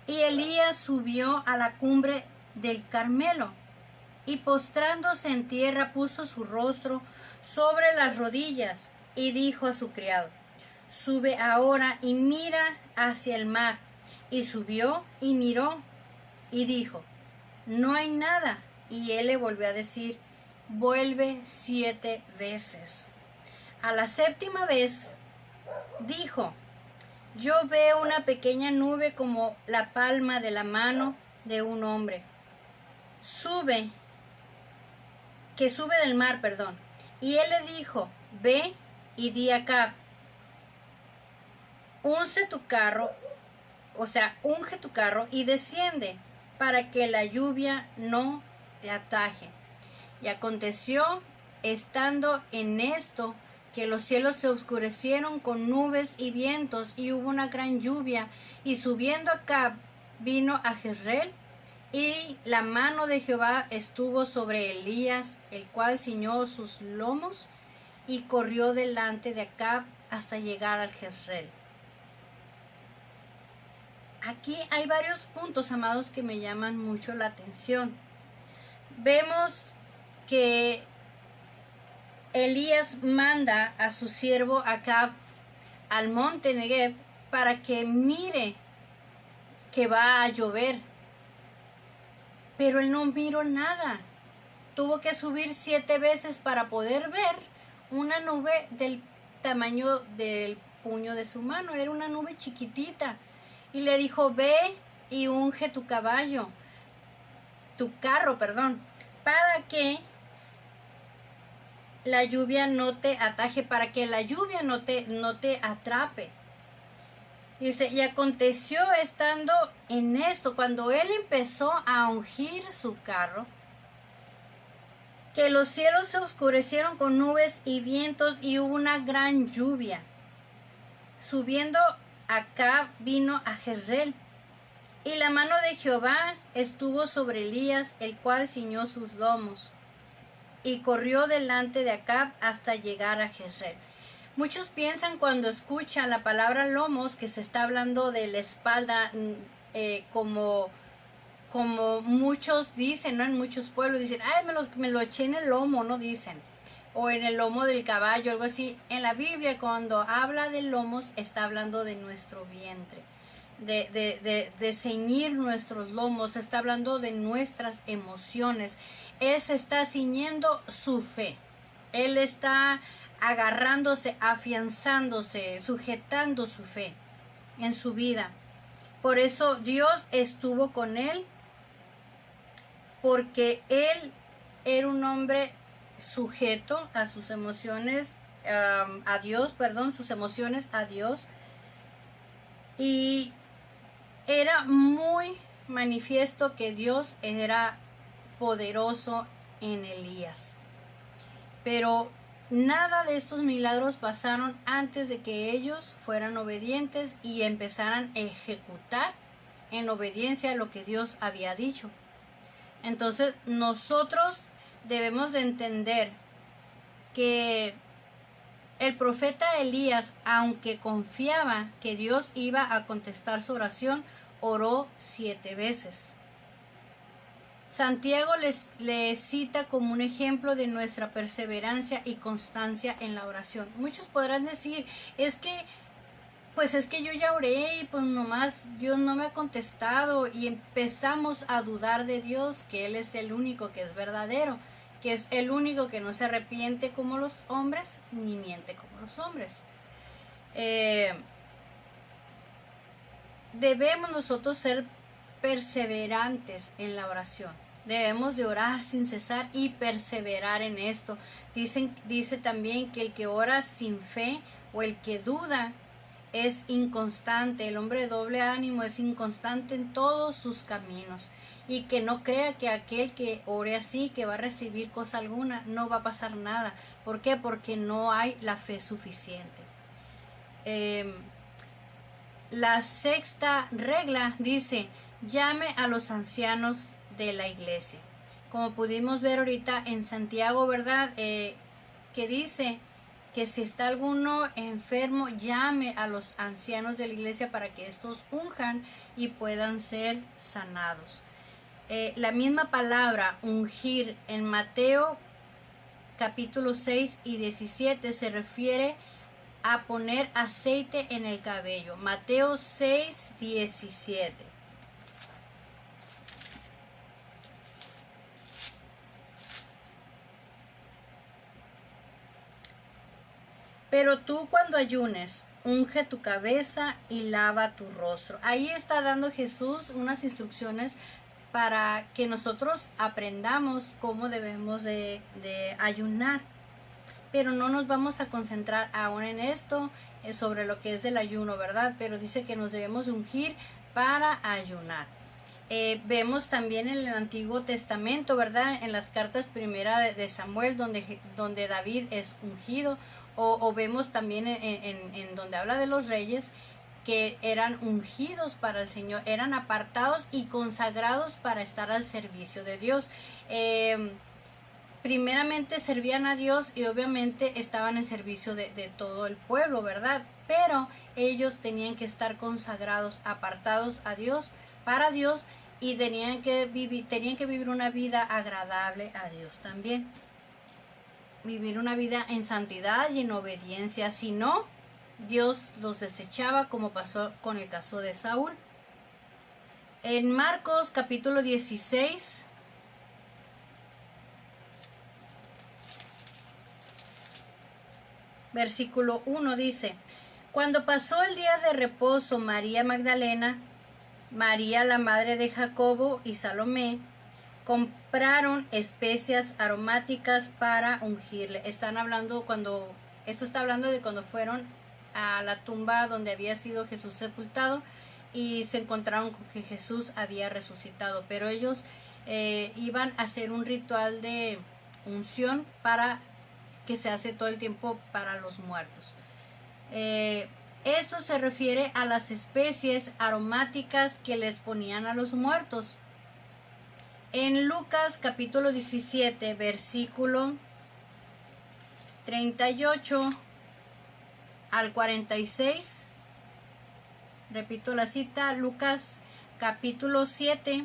y Elías subió a la cumbre del Carmelo, y postrándose en tierra puso su rostro sobre las rodillas, y dijo a su criado, sube ahora y mira hacia el mar. Y subió y miró, y dijo, no hay nada. Y él le volvió a decir, vuelve 7 veces. A la 7ª vez dijo, yo veo una pequeña nube como la palma de la mano de un hombre. Que sube del mar, perdón. Y él le dijo, ve y di a Acab, unge tu carro y desciende, para que la lluvia no te ataje. Y aconteció, estando en esto, que los cielos se oscurecieron con nubes y vientos, y hubo una gran lluvia, y subiendo Acab vino a Jezreel, y la mano de Jehová estuvo sobre Elías, el cual ciñó sus lomos, y corrió delante de Acab hasta llegar al Jezreel. aquí hay varios puntos, amados, que me llaman mucho la atención. Vemos que Elías manda a su siervo Acab al monte Negev para que mire que va a llover. Pero él no miró nada. Tuvo que subir 7 veces para poder ver una nube del tamaño del puño de su mano. Era una nube chiquitita. Y le dijo, ve y unge tu carro, para que la lluvia no te ataje, para que la lluvia no te atrape. Dice, y aconteció estando en esto, cuando él empezó a ungir su carro, que los cielos se oscurecieron con nubes y vientos y hubo una gran lluvia. Subiendo acá vino a Jezreel, y la mano de Jehová estuvo sobre Elías, el cual ciñó sus lomos, y corrió delante de Acab hasta llegar a Jezreel. Muchos piensan cuando escuchan la palabra lomos que se está hablando de la espalda, como muchos dicen, ¿no? En muchos pueblos dicen, ay, me lo eché en el lomo, ¿no? Dicen, o en el lomo del caballo, algo así. En la Biblia, cuando habla de lomos, está hablando de nuestro vientre, de ceñir nuestros lomos, está hablando de nuestras emociones. Él se está ciñendo su fe, él está agarrándose, afianzándose, sujetando su fe en su vida. Por eso Dios estuvo con él, porque él era un hombre sujeto a sus emociones, a Dios, sus emociones a Dios, y era muy manifiesto que Dios era poderoso en Elías. Pero nada de estos milagros pasaron antes de que ellos fueran obedientes y empezaran a ejecutar en obediencia a lo que Dios había dicho. Entonces nosotros debemos de entender que el profeta Elías, aunque confiaba que Dios iba a contestar su oración, oró 7 veces. Santiago les cita como un ejemplo de nuestra perseverancia y constancia en la oración. Muchos podrán decir, es que yo ya oré y pues nomás Dios no me ha contestado, y empezamos a dudar de Dios, que Él es el único que es verdadero, que es el único que no se arrepiente como los hombres, ni miente como los hombres. Debemos nosotros ser perseverantes en la oración. Debemos de orar sin cesar y perseverar en esto. Dice también que el que ora sin fe o el que duda es inconstante. El hombre de doble ánimo es inconstante en todos sus caminos, y que no crea que aquel que ore así, que va a recibir cosa alguna. No va a pasar nada. ¿Por qué? Porque no hay la fe suficiente. La sexta regla dice, llame a los ancianos de la iglesia. Como pudimos ver ahorita en Santiago, ¿verdad? Que dice que si está alguno enfermo, llame a los ancianos de la iglesia para que estos unjan y puedan ser sanados. La misma palabra ungir en Mateo capítulo 6 y 17 se refiere a poner aceite en el cabello. Mateo 6, 17. Pero tú cuando ayunes, unge tu cabeza y lava tu rostro. Ahí está dando Jesús unas instrucciones para que nosotros aprendamos cómo debemos de ayunar. Pero no nos vamos a concentrar aún en esto, sobre lo que es del ayuno, ¿verdad? Pero dice que nos debemos ungir para ayunar. Vemos también en el Antiguo Testamento, ¿verdad? En las cartas primera de Samuel, donde David es ungido, o vemos también en donde habla de los reyes, que eran ungidos para el Señor, eran apartados y consagrados para estar al servicio de Dios. primeramente servían a Dios y obviamente estaban en servicio de todo el pueblo, ¿verdad? Pero ellos tenían que estar consagrados, apartados a Dios, para Dios, y tenían que vivir una vida agradable a Dios también. Vivir una vida en santidad y en obediencia. Si no, Dios los desechaba, como pasó con el caso de Saúl. En Marcos capítulo 16, versículo 1 dice: cuando pasó el día de reposo, María Magdalena, María la madre de Jacobo y Salomé compraron especias aromáticas para ungirle. Esto está hablando de cuando fueron a la tumba donde había sido Jesús sepultado y se encontraron con que Jesús había resucitado, pero ellos iban a hacer un ritual de unción para que se hace todo el tiempo para los muertos. Esto se refiere a las especies aromáticas que les ponían a los muertos. En Lucas capítulo 17, versículo 38 al 46, repito la cita, Lucas capítulo 7,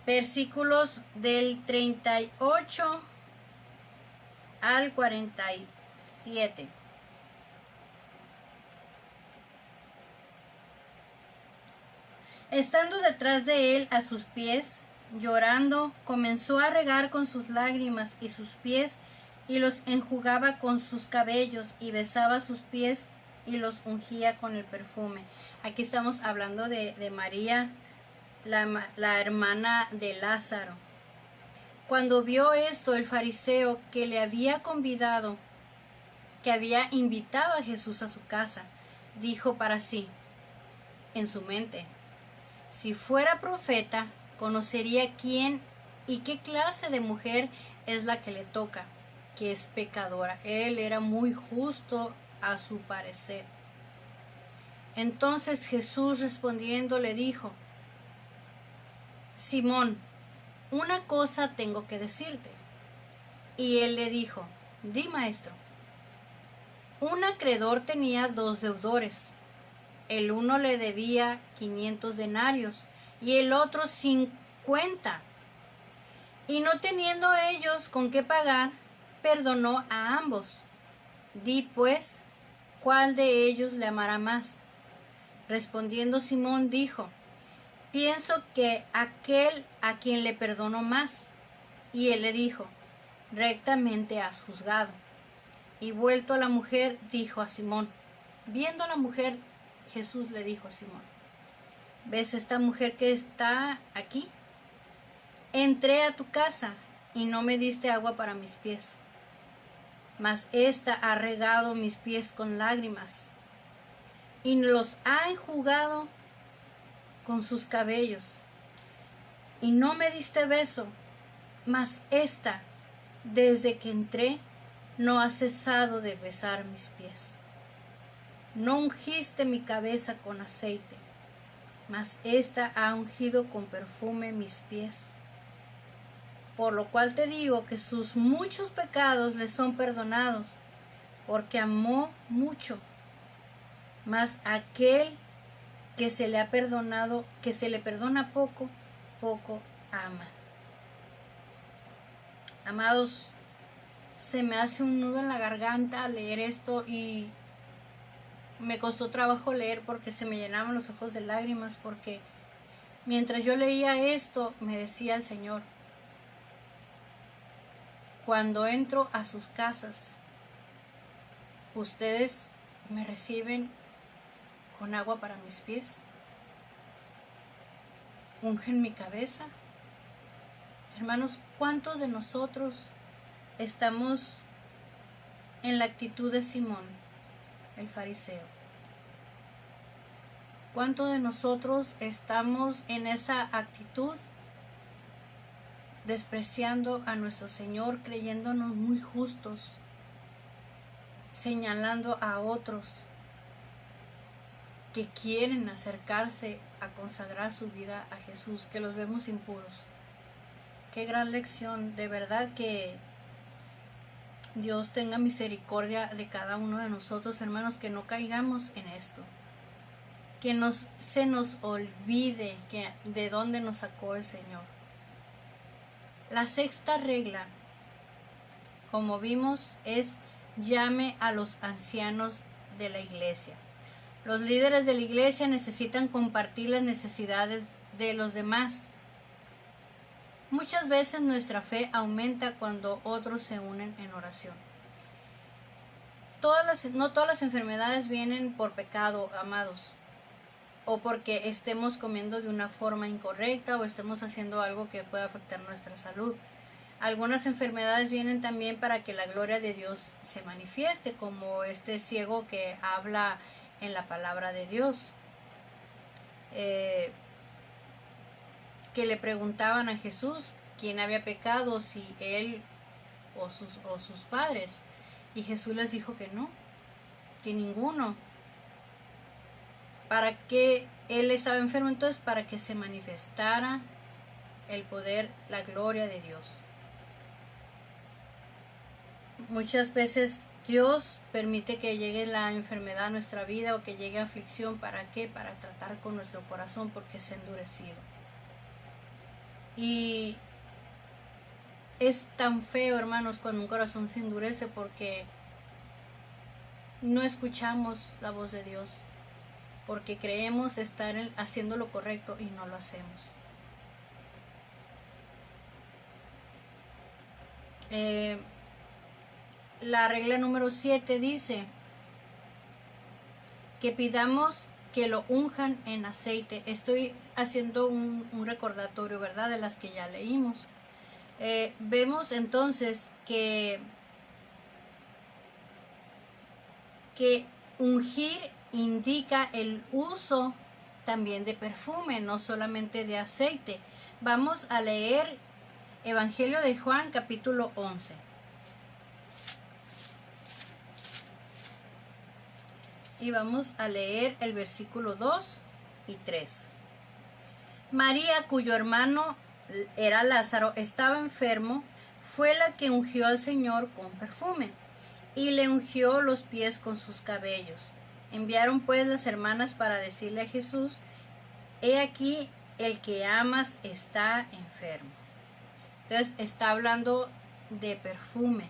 versículos del 38 al 47. Estando detrás de él a sus pies, llorando, comenzó a regar con sus lágrimas y sus pies, y los enjugaba con sus cabellos, y besaba sus pies y los ungía con el perfume. Aquí estamos hablando de María, la hermana de Lázaro. Cuando vio esto, el fariseo que le había convidado, que había invitado a Jesús a su casa, dijo para sí, en su mente: si fuera profeta, conocería quién y qué clase de mujer es la que le toca, que es pecadora. Él era muy justo a su parecer. Entonces Jesús respondiendo le dijo: Simón, una cosa tengo que decirte. Y él le dijo: di, maestro. Un acreedor tenía 2 deudores. El uno le debía 500 denarios y el otro 50. Y no teniendo ellos con qué pagar, perdonó a ambos. Di pues, ¿cuál de ellos le amará más? Respondiendo Simón dijo: pienso que aquel a quien le perdonó más. Y él le dijo: rectamente has juzgado. Y vuelto a la mujer, dijo a Simón. Viendo a la mujer, Jesús le dijo a Simón: ¿ves esta mujer que está aquí? Entré a tu casa y no me diste agua para mis pies, mas ésta ha regado mis pies con lágrimas y los ha enjugado con sus cabellos. Y no me diste beso, mas ésta, desde que entré, no ha cesado de besar mis pies. No ungiste mi cabeza con aceite, mas ésta ha ungido con perfume mis pies. Por lo cual te digo que sus muchos pecados le son perdonados, porque amó mucho. Mas aquel que se le ha perdonado, que se le perdona poco, poco ama. Amados, se me hace un nudo en la garganta leer esto y me costó trabajo leer porque se me llenaban los ojos de lágrimas, porque mientras yo leía esto me decía el Señor: cuando entro a sus casas, ustedes me reciben con agua para mis pies, ungen mi cabeza. Hermanos, ¿cuántos de nosotros estamos en la actitud de Simón, el fariseo? ¿Cuántos de nosotros estamos en esa actitud, despreciando a nuestro Señor, creyéndonos muy justos, señalando a otros que quieren acercarse a consagrar su vida a Jesús, que los vemos impuros? Qué gran lección. De verdad que Dios tenga misericordia de cada uno de nosotros, hermanos, que no caigamos en esto. Que se nos olvide de dónde nos sacó el Señor. La sexta regla, como vimos, es llame a los ancianos de la iglesia. Los líderes de la iglesia necesitan compartir las necesidades de los demás. Muchas veces nuestra fe aumenta cuando otros se unen en oración. No todas las enfermedades vienen por pecado, amados, o porque estemos comiendo de una forma incorrecta o estemos haciendo algo que pueda afectar nuestra salud. Algunas enfermedades vienen también para que la gloria de Dios se manifieste, como este ciego que habla en la palabra de Dios. Que le preguntaban a Jesús quién había pecado, si él o sus padres. Y Jesús les dijo que no, que ninguno. ¿Para qué él estaba enfermo? Entonces, para que se manifestara el poder, la gloria de Dios. Muchas veces Dios permite que llegue la enfermedad a nuestra vida o que llegue aflicción. ¿Para qué? Para tratar con nuestro corazón, porque se ha endurecido. Y es tan feo, hermanos, cuando un corazón se endurece, porque no escuchamos la voz de Dios, porque creemos estar haciendo lo correcto y no lo hacemos. La regla número 7 dice que pidamos que lo unjan en aceite. Estoy haciendo un recordatorio, ¿verdad?, de las que ya leímos. Vemos entonces que ungir indica el uso también de perfume, no solamente de aceite. Vamos a leer Evangelio de Juan, capítulo 11. Y vamos a leer el versículo 2 y 3. María, cuyo hermano era Lázaro, estaba enfermo, fue la que ungió al Señor con perfume, y le ungió los pies con sus cabellos. Enviaron pues las hermanas para decirle a Jesús: he aquí, el que amas está enfermo. Entonces está hablando de perfume.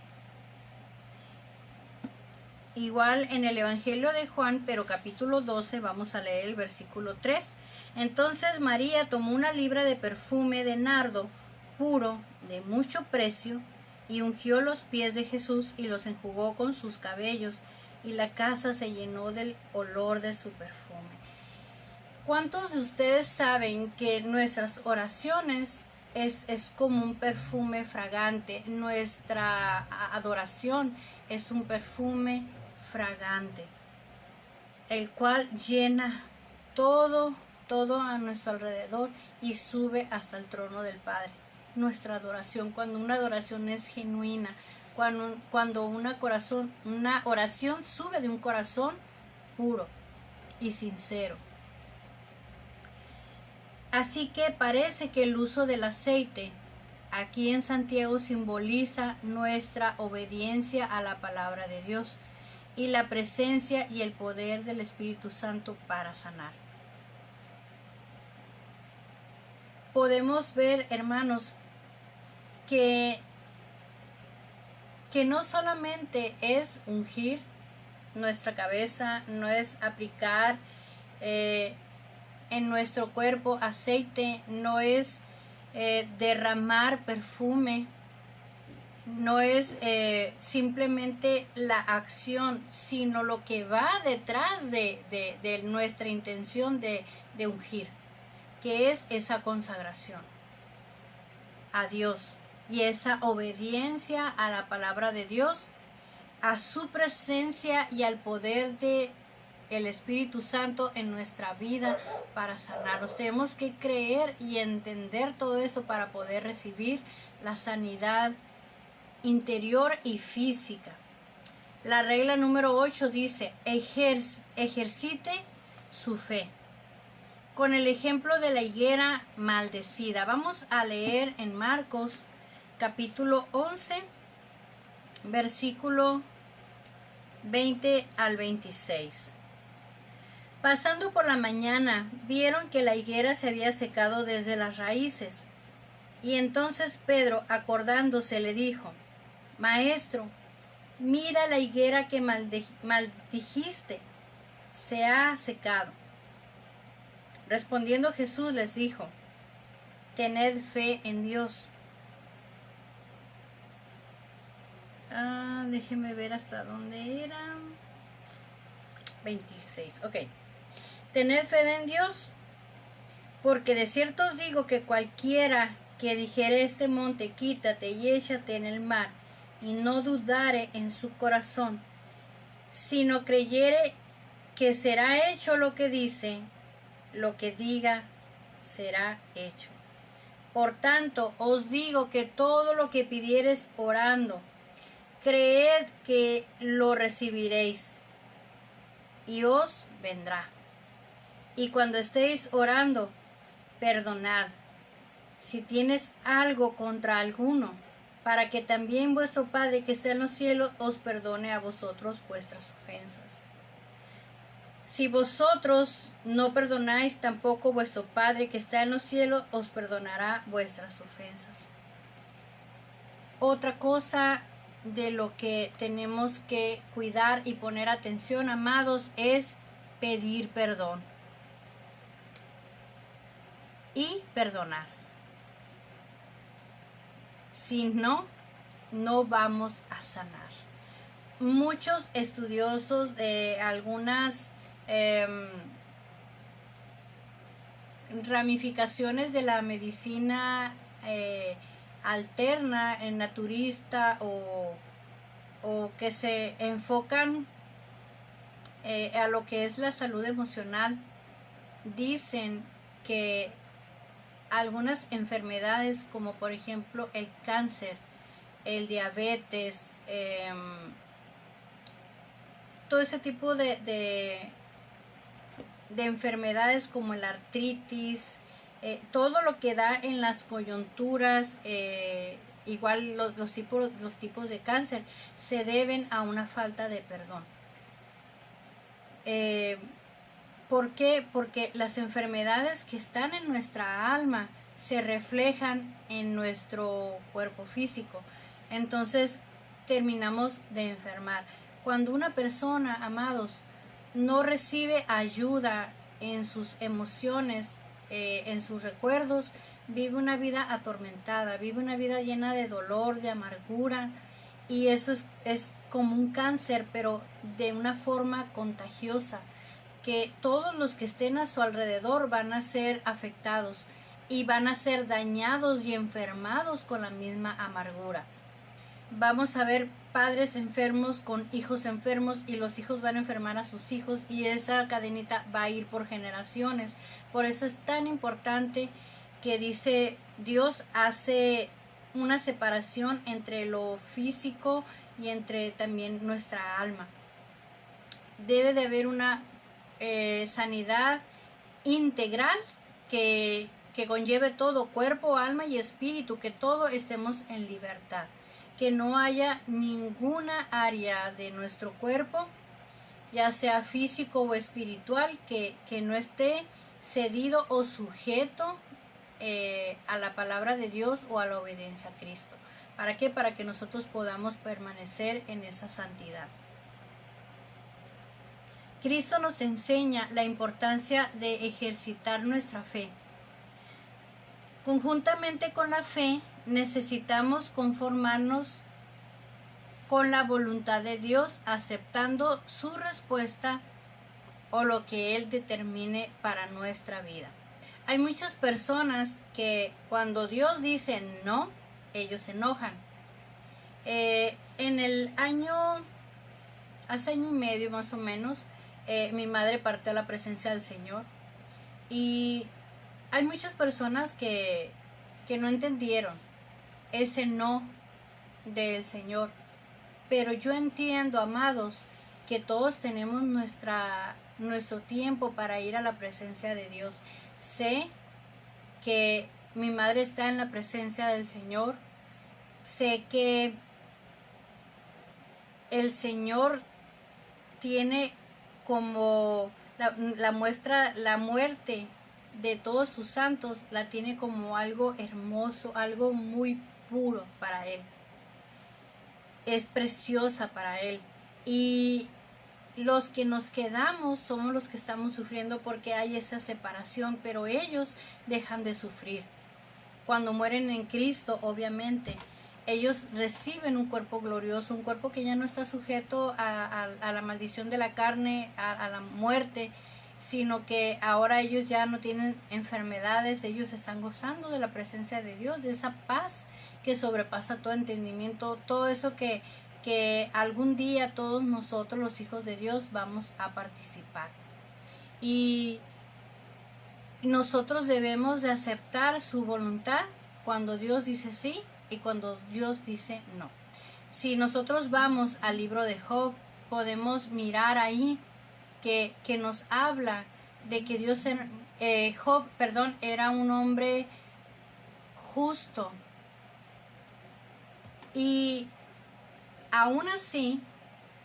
Igual en el Evangelio de Juan, pero capítulo 12, vamos a leer el versículo 3. Entonces María tomó una libra de perfume de nardo puro, de mucho precio, y ungió los pies de Jesús y los enjugó con sus cabellos, y la casa se llenó del olor de su perfume. ¿Cuántos de ustedes saben que nuestras oraciones es como un perfume fragante? Nuestra adoración es un perfume fragante, el cual llena todo a nuestro alrededor y sube hasta el trono del Padre. Nuestra adoración, cuando una adoración es genuina, cuando una oración sube de un corazón puro y sincero. Así que parece que el uso del aceite aquí en Santiago simboliza nuestra obediencia a la palabra de Dios y la presencia y el poder del Espíritu Santo para sanar. Podemos ver, hermanos, que no solamente es ungir nuestra cabeza, no es aplicar en nuestro cuerpo aceite, no es derramar perfume, no es simplemente la acción, sino lo que va detrás de nuestra intención de ungir, que es esa consagración a Dios y esa obediencia a la palabra de Dios, a su presencia y al poder de el Espíritu Santo en nuestra vida para sanarnos. Tenemos que creer y entender todo esto para poder recibir la sanidad interior y física. La regla número 8 dice: ejercite su fe. con el ejemplo de la higuera maldecida. Vamos a leer en Marcos capítulo 11, versículo 20 al 26. Pasando por la mañana, vieron que la higuera se había secado desde las raíces. Y entonces Pedro, acordándose, le dijo: Maestro, mira la higuera que maldijiste, se ha secado. Respondiendo Jesús les dijo: Tened fe en Dios. Déjenme ver hasta dónde era. 26, ok. Tened fe en Dios, porque de cierto os digo que cualquiera que dijere este monte, quítate y échate en el mar, y no dudare en su corazón, sino creyere que será hecho lo que dice, lo que diga será hecho. Por tanto, os digo que todo lo que pidiereis orando, creed que lo recibiréis, y os vendrá. Y cuando estéis orando, perdonad si tienes algo contra alguno, para que también vuestro Padre que está en los cielos os perdone a vosotros vuestras ofensas. Si vosotros no perdonáis, tampoco vuestro Padre que está en los cielos os perdonará vuestras ofensas. Otra cosa de lo que tenemos que cuidar y poner atención, amados, es pedir perdón y perdonar. Si no, no vamos a sanar. Muchos estudiosos de algunas ramificaciones de la medicina alterna, naturista o que se enfocan a lo que es la salud emocional, dicen que algunas enfermedades como por ejemplo el cáncer, el diabetes, todo ese tipo de enfermedades como la artritis, todo lo que da en las coyunturas, igual los tipos de cáncer, se deben a una falta de perdón. ¿Por qué? Porque las enfermedades que están en nuestra alma se reflejan en nuestro cuerpo físico. Entonces terminamos de enfermar. Cuando una persona, amados, no recibe ayuda en sus emociones, en sus recuerdos, vive una vida atormentada, vive una vida llena de dolor, de amargura, y eso es como un cáncer, pero de una forma contagiosa, que todos los que estén a su alrededor van a ser afectados y van a ser dañados y enfermados con la misma amargura. Vamos a ver padres enfermos con hijos enfermos, y los hijos van a enfermar a sus hijos, y esa cadenita va a ir por generaciones. Por eso es tan importante que dice Dios hace una separación entre lo físico y entre también nuestra alma. Debe de haber una sanidad integral que conlleve todo, cuerpo, alma y espíritu, que todo estemos en libertad, que no haya ninguna área de nuestro cuerpo, ya sea físico o espiritual, que no esté cedido o sujeto a la palabra de Dios o a la obediencia a Cristo. ¿Para qué? Para que nosotros podamos permanecer en esa santidad. Cristo nos enseña la importancia de ejercitar nuestra fe. Conjuntamente con la fe, necesitamos conformarnos con la voluntad de Dios, aceptando su respuesta o lo que Él determine para nuestra vida. Hay muchas personas que cuando Dios dice no, ellos se enojan. Hace año y medio más o menos, mi madre partió a la presencia del Señor, y hay muchas personas que no entendieron ese no del Señor. Pero yo entiendo, amados, que todos tenemos nuestra nuestro tiempo para ir a la presencia de Dios. Sé que mi madre está en la presencia del Señor. Sé que el Señor tiene como la muestra, la muerte de todos sus santos, la tiene como algo hermoso, algo muy puro para Él. Es preciosa para Él. Y los que nos quedamos somos los que estamos sufriendo porque hay esa separación, pero ellos dejan de sufrir. Cuando mueren en Cristo, obviamente, ellos reciben un cuerpo glorioso, un cuerpo que ya no está sujeto a la maldición de la carne, a la muerte, sino que ahora ellos ya no tienen enfermedades, ellos están gozando de la presencia de Dios, de esa paz que sobrepasa todo entendimiento, todo eso que algún día todos nosotros, los hijos de Dios, vamos a participar. Y nosotros debemos de aceptar su voluntad cuando Dios dice sí y cuando Dios dice no. Si nosotros vamos al libro de Job, podemos mirar ahí que nos habla de que Job, era un hombre justo. Y aún así,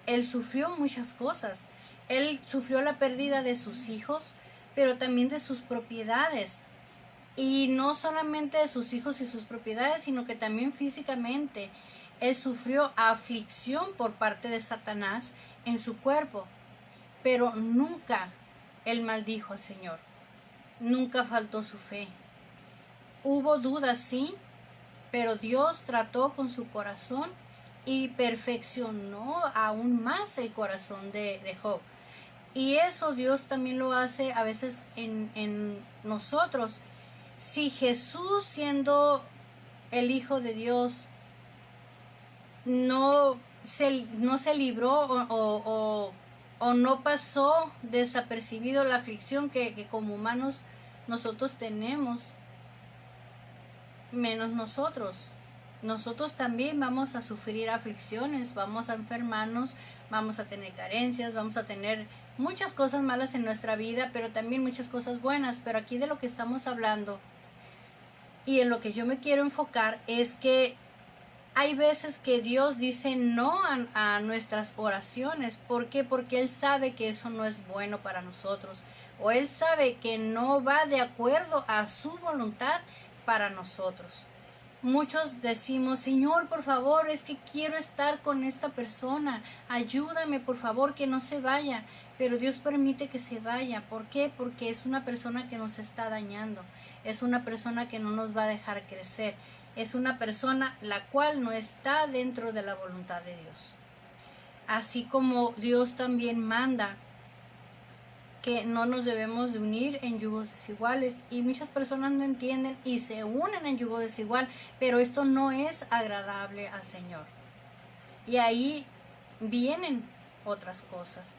él sufrió muchas cosas. Él sufrió la pérdida de sus hijos, pero también de sus propiedades. Y no solamente de sus hijos y sus propiedades, sino que también físicamente. Él sufrió aflicción por parte de Satanás en su cuerpo, pero nunca él maldijo al Señor. Nunca faltó su fe. Hubo dudas, sí, pero Dios trató con su corazón y perfeccionó aún más el corazón de Job. Y eso Dios también lo hace a veces en nosotros. Si Jesús, siendo el Hijo de Dios, no se libró o no pasó desapercibido la aflicción que como humanos nosotros tenemos, menos nosotros. Nosotros también vamos a sufrir aflicciones, vamos a enfermarnos, vamos a tener carencias, vamos a tener muchas cosas malas en nuestra vida, pero también muchas cosas buenas. Pero aquí de lo que estamos hablando y en lo que yo me quiero enfocar es que hay veces que Dios dice no a nuestras oraciones. ¿Por qué? Porque Él sabe que eso no es bueno para nosotros, o Él sabe que no va de acuerdo a su voluntad para nosotros. Muchos decimos, Señor, por favor, es que quiero estar con esta persona, ayúdame, por favor, que no se vaya. Pero Dios permite que se vaya. ¿Por qué? Porque es una persona que nos está dañando, es una persona que no nos va a dejar crecer, es una persona la cual no está dentro de la voluntad de Dios. Así como Dios también manda que no nos debemos de unir en yugos desiguales, y muchas personas no entienden y se unen en yugo desigual, pero esto no es agradable al Señor. Y ahí vienen otras cosas.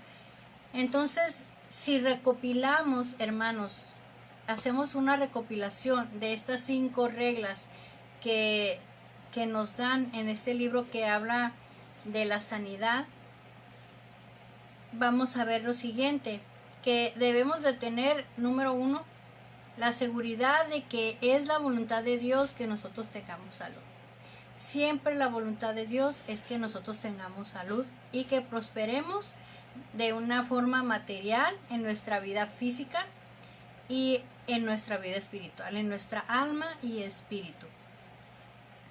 Entonces, si recopilamos, hermanos, hacemos una recopilación de estas 5 reglas que nos dan en este libro que habla de la sanidad, vamos a ver lo siguiente, que debemos de tener, número 1, la seguridad de que es la voluntad de Dios que nosotros tengamos salud. Siempre la voluntad de Dios es que nosotros tengamos salud y que prosperemos de una forma material en nuestra vida física y en nuestra vida espiritual, en nuestra alma y espíritu.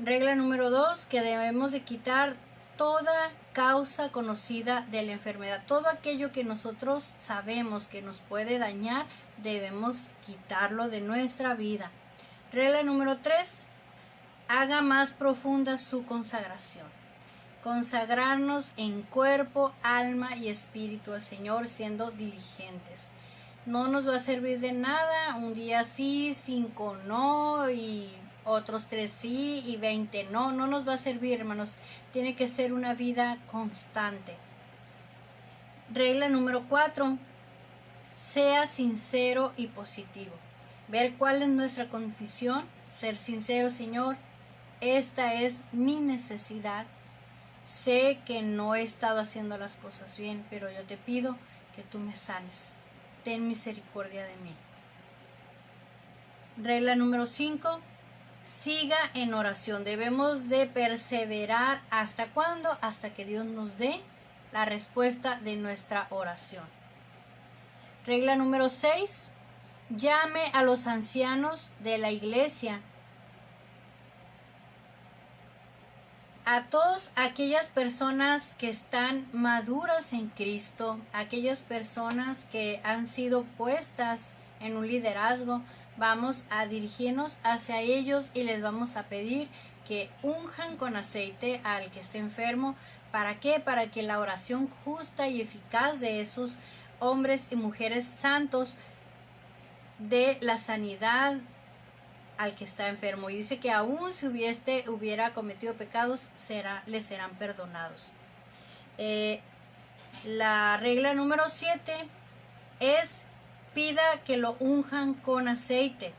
Regla número 2, que debemos de quitar toda causa conocida de la enfermedad. Todo aquello que nosotros sabemos que nos puede dañar, debemos quitarlo de nuestra vida. Regla número 3, haga más profunda su consagración. Consagrarnos en cuerpo, alma y espíritu al Señor, siendo diligentes. No nos va a servir de nada un día sí, 5 no, y otros 3 sí y 20 no. No nos va a servir, hermanos. Tiene que ser una vida constante. Regla número 4, sea sincero y positivo. Ver cuál es nuestra condición, ser sincero, Señor, esta es mi necesidad. Sé que no he estado haciendo las cosas bien, pero yo te pido que tú me sanes. Ten misericordia de mí. Regla número 5. Siga en oración. Debemos de perseverar. ¿Hasta cuándo? Hasta que Dios nos dé la respuesta de nuestra oración. Regla número 6. Llame a los ancianos de la iglesia. A todas aquellas personas que están maduras en Cristo, aquellas personas que han sido puestas en un liderazgo, vamos a dirigirnos hacia ellos y les vamos a pedir que unjan con aceite al que esté enfermo. ¿Para qué? Para que la oración justa y eficaz de esos hombres y mujeres santos dé la sanidad al que está enfermo. Y dice que aún si hubiera cometido pecados, les serán perdonados. La regla número 7 es: pida que lo unjan con aceite.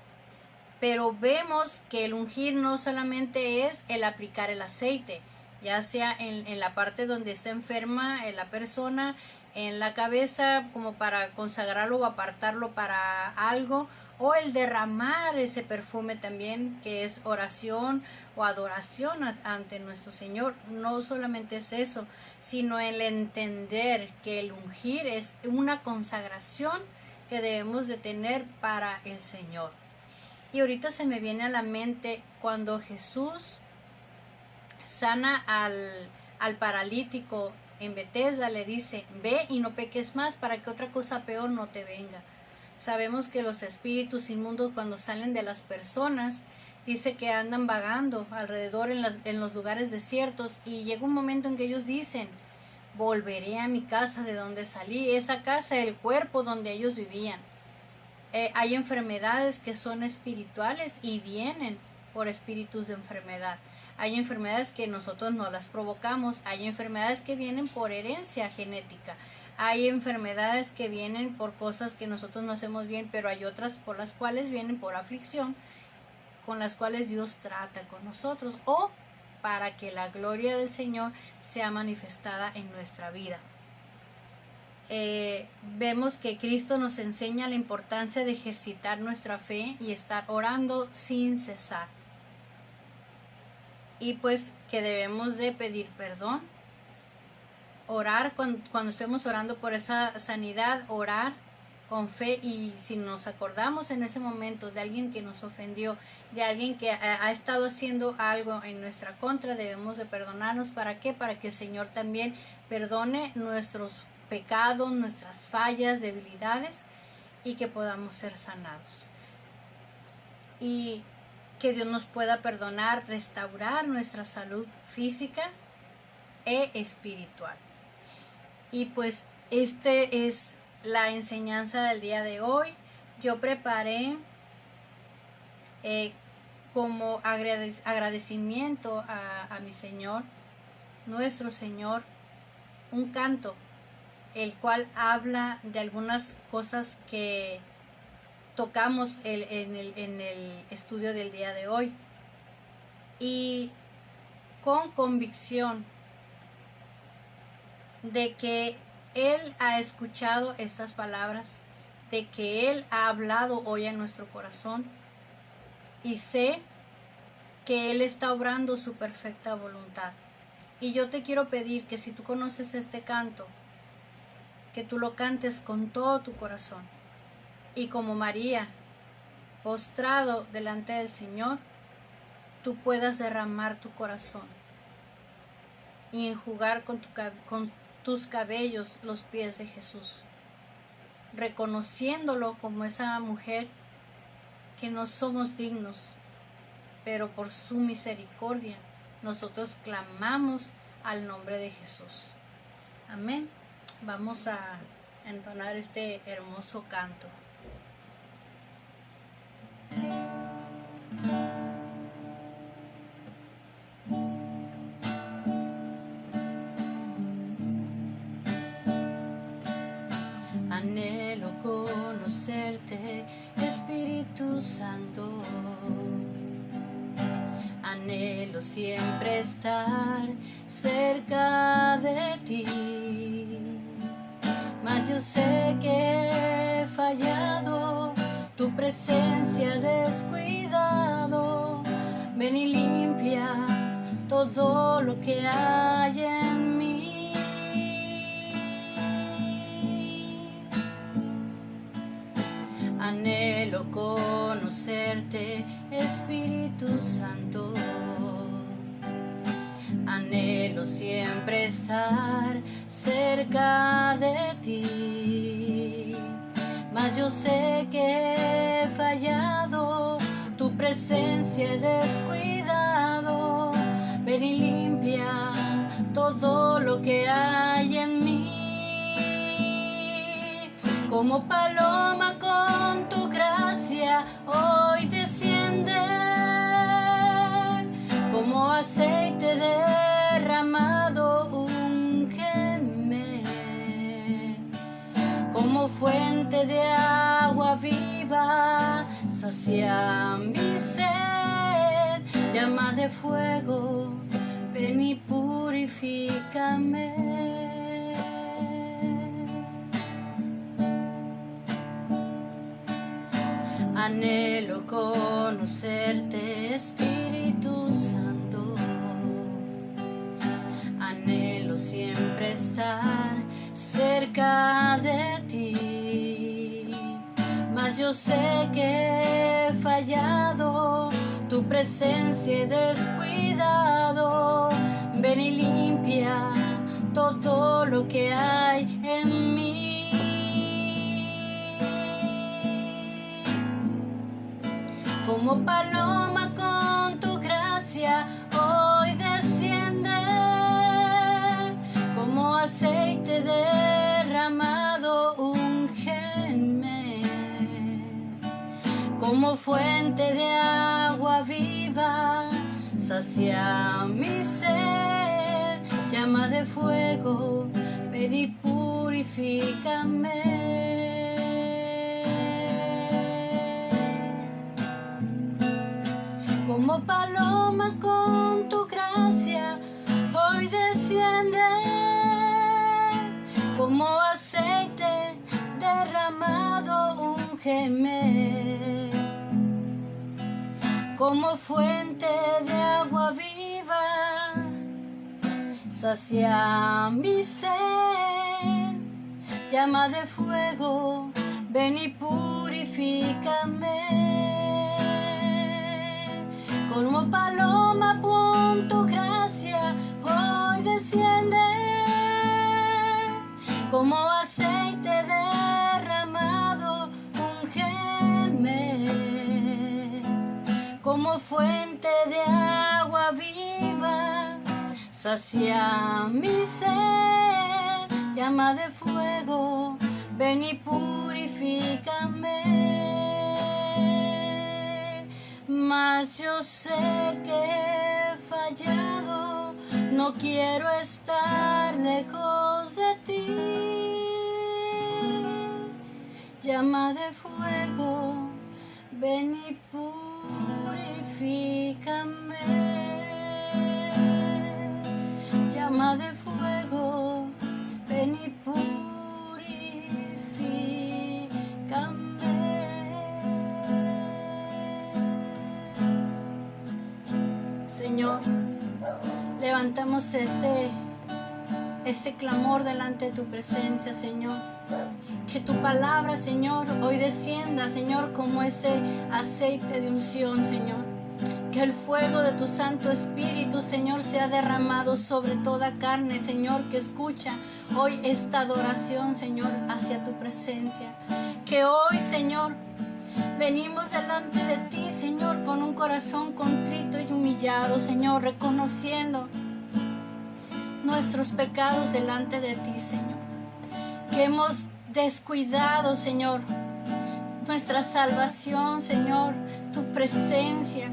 Pero vemos que el ungir no solamente es el aplicar el aceite, ya sea en la parte donde está enferma la persona, en la cabeza como para consagrarlo o apartarlo para algo, o el derramar ese perfume también, que es oración o adoración ante nuestro Señor. No solamente es eso, sino el entender que el ungir es una consagración que debemos de tener para el Señor. Y ahorita se me viene a la mente cuando Jesús sana al paralítico en Betesda, le dice: ve y no peques más para que otra cosa peor no te venga. Sabemos que los espíritus inmundos, cuando salen de las personas, dice que andan vagando alrededor en los lugares desiertos, y llega un momento en que ellos dicen: volveré a mi casa de donde salí, esa casa, el cuerpo donde ellos vivían. Hay enfermedades que son espirituales y vienen por espíritus de enfermedad. Hay enfermedades que nosotros no las provocamos, hay enfermedades que vienen por herencia genética, hay enfermedades que vienen por cosas que nosotros no hacemos bien, pero hay otras por las cuales vienen por aflicción, con las cuales Dios trata con nosotros, o para que la gloria del Señor sea manifestada en nuestra vida. Vemos que Cristo nos enseña la importancia de ejercitar nuestra fe y estar orando sin cesar. Y pues que debemos de pedir perdón, orar cuando estemos orando por esa sanidad, orar con fe, y si nos acordamos en ese momento de alguien que nos ofendió, de alguien que ha estado haciendo algo en nuestra contra, debemos de perdonarnos. ¿Para qué? Para que el Señor también perdone nuestros pecados, nuestras fallas, debilidades, y que podamos ser sanados. Y que Dios nos pueda perdonar, restaurar nuestra salud física e espiritual. Y pues es la enseñanza del día de hoy. Yo preparé como agradecimiento a mi Señor, nuestro Señor, un canto, el cual habla de algunas cosas que tocamos en el estudio del día de hoy. Y con convicción de que Él ha escuchado estas palabras, de que Él ha hablado hoy en nuestro corazón, y sé que Él está obrando su perfecta voluntad. Y yo te quiero pedir que si tú conoces este canto, que tú lo cantes con todo tu corazón, y como María, postrado delante del Señor, tú puedas derramar tu corazón y enjugar con tus cabellos los pies de Jesús, reconociéndolo como esa mujer que no somos dignos, pero por su misericordia nosotros clamamos al nombre de Jesús. Amén. Vamos a entonar este hermoso canto. Anhelo conocerte, Espíritu Santo. Anhelo siempre estar cerca de ti. mas yo sé que he fallado, tu presencia he descuidado. Ven y limpia todo lo que hay en mí. Anhelo conocerte, Espíritu Santo. Anhelo siempre estar cerca de ti, mas yo sé que he fallado, tu presencia he descuidado. Ven y limpia todo lo que hay en mí. Como paloma con tu gracia hoy desciende, como aceite derramado úngeme, como fuente de agua viva sacia mi sed. Llama de fuego, ven y purifícame. Anhelo conocerte, Espíritu Santo. Anhelo siempre estar cerca de ti, mas yo sé que he fallado, tu presencia he descuidado. Ven y limpia todo lo que hay en mí. Como paloma con tu gracia hoy desciende, como aceite derramado úngeme, como fuente de agua viva sacia mi sed. Llama de fuego, ven y purifícame. Como paloma con tu gracia hoy desciende, como aceite derramado úngeme, como fuente de agua viva sacia mi sed. Llama de fuego, ven y purifícame. Como paloma con tu gracia hoy desciende, como aceite derramado úngeme, como fuente de agua viva sacia mi sed. Llama de fuego, ven y purifícame. Mas yo sé que he fallado, no quiero estar lejos de ti. Llama de fuego, ven y purifícame. Llama de fuego, ven y purifícame. Señor, levantamos este clamor delante de tu presencia, Señor. Que tu palabra, Señor, hoy descienda, Señor, como ese aceite de unción, Señor. Que el fuego de tu Santo Espíritu, Señor, sea derramado sobre toda carne, Señor, que escucha hoy esta adoración, Señor, hacia tu presencia. Que hoy, Señor, venimos delante de ti, Señor, con un corazón contrito y humillado, Señor, reconociendo nuestros pecados delante de ti, Señor. Que hemos descuidado, Señor, nuestra salvación, Señor, tu presencia,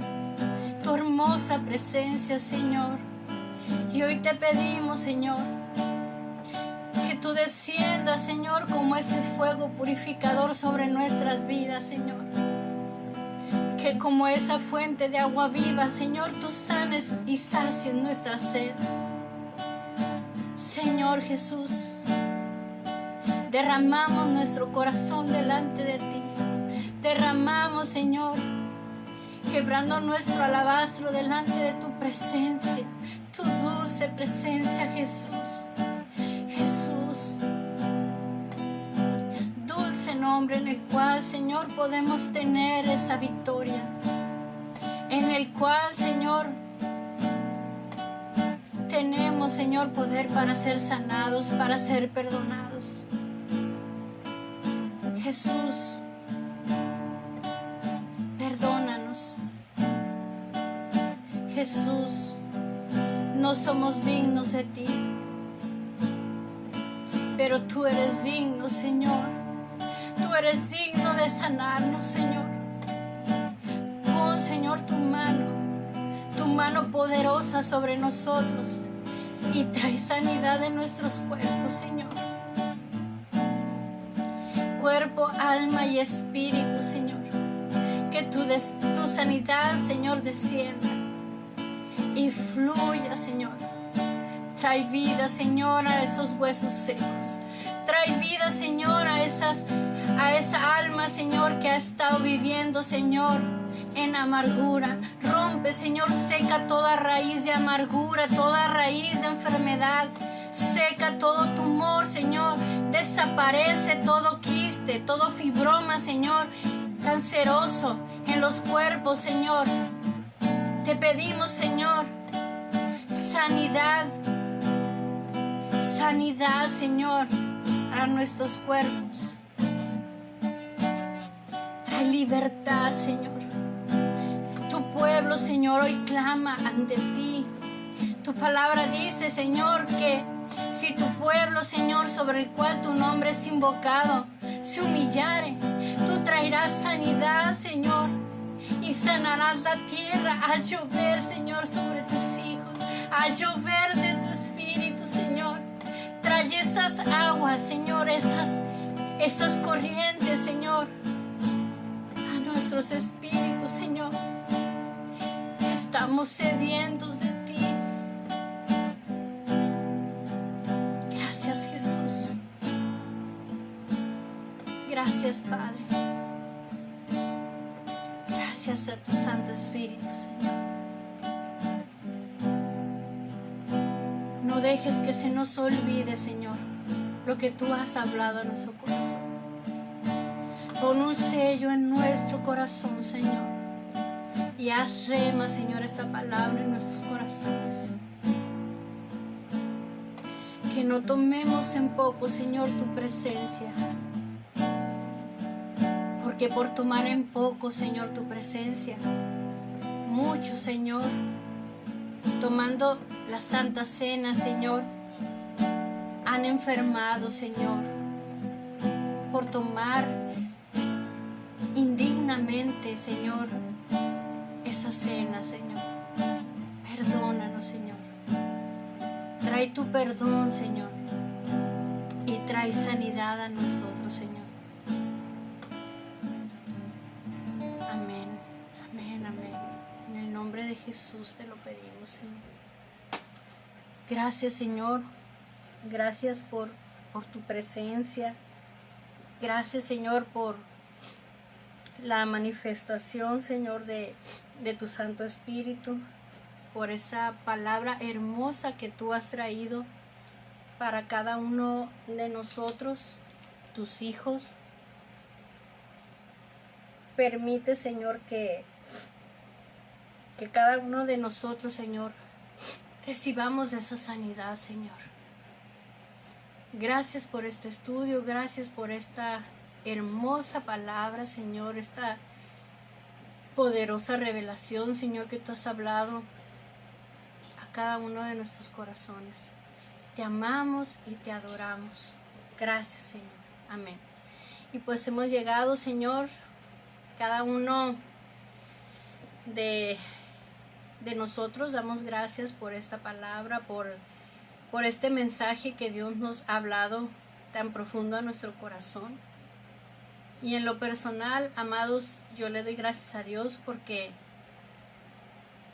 tu hermosa presencia, Señor. Y hoy te pedimos, Señor, que tú desciendas, Señor, como ese fuego purificador sobre nuestras vidas, Señor. Que como esa fuente de agua viva, Señor, tú sanes y sacies nuestra sed. Señor Jesús, Derramamos nuestro corazón delante de ti. Derramamos, Señor, quebrando nuestro alabastro delante de tu presencia, tu dulce presencia, Jesús. Jesús, dulce nombre en el cual, Señor, podemos tener esa victoria, en el cual, Señor, tenemos, Señor, poder para ser sanados, para ser perdonados. Jesús, perdónanos. Jesús, no somos dignos de ti, pero tú eres digno, Señor. Tú eres digno de sanarnos, Señor. Pon, Señor, tu mano poderosa sobre nosotros y trae sanidad en nuestros cuerpos, Señor. Cuerpo, alma y espíritu, Señor. Que tu sanidad, Señor, descienda y fluya, Señor. Trae vida, Señor, a esos huesos secos. Trae vida, Señor, a esa alma, Señor, que ha estado viviendo, Señor, en amargura. Rompe, Señor, seca toda raíz de amargura, toda raíz de enfermedad. Seca todo tumor, Señor. Desaparece todo quiste, todo fibroma, Señor, canceroso en los cuerpos, Señor. Te pedimos, Señor, sanidad. Sanidad, Señor, a nuestros cuerpos. Trae libertad, Señor. Tu pueblo, Señor, hoy clama ante ti. Tu palabra dice, Señor, que si tu pueblo, Señor, sobre el cual tu nombre es invocado, se humillare, tú traerás sanidad, Señor, y sanarás la tierra. A llover, Señor, sobre tus hijos, a llover de tu espíritu, Señor. Trae esas aguas, Señor, esas corrientes, Señor, a nuestros espíritus, Señor. Estamos sedientos de ti. Gracias, Jesús. Gracias, Padre. Gracias a tu Santo Espíritu, Señor. No dejes que se nos olvide, Señor, lo que tú has hablado a nuestro corazón. Pon un sello en nuestro corazón, Señor, y haz rema, Señor, esta palabra en nuestros corazones. Que no tomemos en poco, Señor, tu presencia, porque por tomar en poco, Señor, tu presencia, muchos, Señor, tomando la Santa Cena, Señor, han enfermado, Señor, por tomar indignamente, Señor, esa cena, Señor. Perdónanos, Señor. Trae tu perdón, Señor, y trae sanidad a nosotros, Señor. Amén, amén, amén. En el nombre de Jesús te lo pedimos, Señor. Gracias, Señor. Gracias por tu presencia. Gracias, Señor, por la manifestación, Señor, de tu Santo Espíritu, por esa palabra hermosa que tú has traído para cada uno de nosotros, tus hijos. Permite, Señor, que cada uno de nosotros, Señor, recibamos esa sanidad, Señor. Gracias por este estudio, gracias por esta hermosa palabra, Señor, esta poderosa revelación, Señor, que tú has hablado a cada uno de nuestros corazones. Te amamos y te adoramos. Gracias, Señor. Amén. Y pues hemos llegado, Señor, cada uno de nosotros damos gracias por esta palabra, por este mensaje que Dios nos ha hablado tan profundo a nuestro corazón. Y en lo personal, amados, yo le doy gracias a Dios porque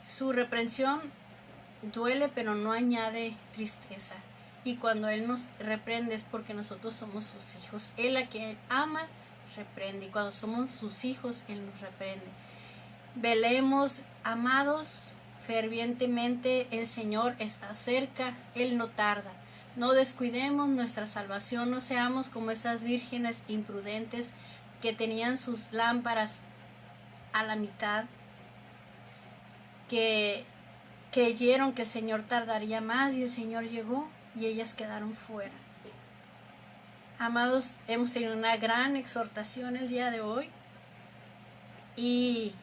su reprensión duele, pero no añade tristeza. Y cuando Él nos reprende es porque nosotros somos sus hijos. Él a quien ama, reprende. Y cuando somos sus hijos, Él nos reprende. Velemos, amados, fervientemente. El Señor está cerca, Él no tarda. No descuidemos nuestra salvación, no seamos como esas vírgenes imprudentes que tenían sus lámparas a la mitad, que creyeron que el Señor tardaría más y el Señor llegó y ellas quedaron fuera. Amados, hemos tenido una gran exhortación el día de hoy y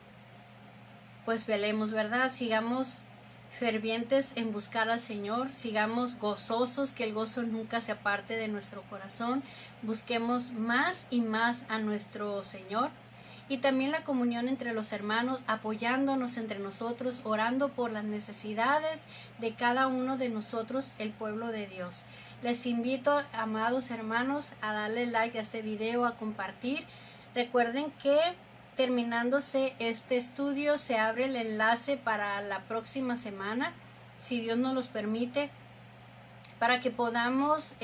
pues velemos, ¿verdad? Sigamos fervientes en buscar al Señor, sigamos gozosos, que el gozo nunca se aparte de nuestro corazón, busquemos más y más a nuestro Señor. Y también la comunión entre los hermanos, apoyándonos entre nosotros, orando por las necesidades de cada uno de nosotros, el pueblo de Dios. Les invito, amados hermanos, a darle like a este video, a compartir. Recuerden que terminándose este estudio se abre el enlace para la próxima semana, si Dios nos los permite, para que podamos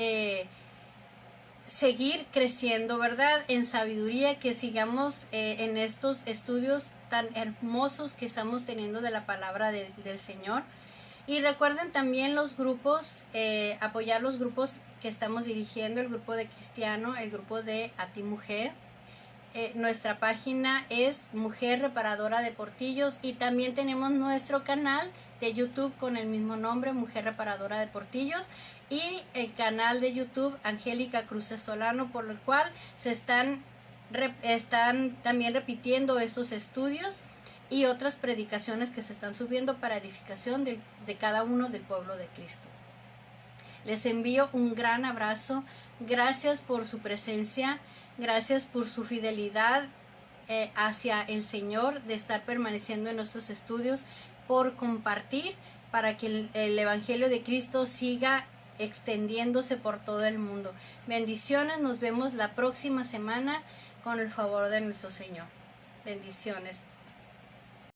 seguir creciendo, ¿verdad? En sabiduría, que sigamos en estos estudios tan hermosos que estamos teniendo de la palabra del Señor. Y recuerden también los grupos, apoyar los grupos que estamos dirigiendo, el grupo de Cristiano, el grupo de A Ti Mujer. Nuestra página es Mujer Reparadora de Portillos y también tenemos nuestro canal de YouTube con el mismo nombre, Mujer Reparadora de Portillos, y el canal de YouTube Angélica Cruces Solano, por lo cual se están también repitiendo estos estudios y otras predicaciones que se están subiendo para edificación de cada uno del pueblo de Cristo. Les envío un gran abrazo, gracias por su presencia, gracias por su fidelidad hacia el Señor, de estar permaneciendo en nuestros estudios, por compartir para que el Evangelio de Cristo siga extendiéndose por todo el mundo. Bendiciones, nos vemos la próxima semana con el favor de nuestro Señor. Bendiciones.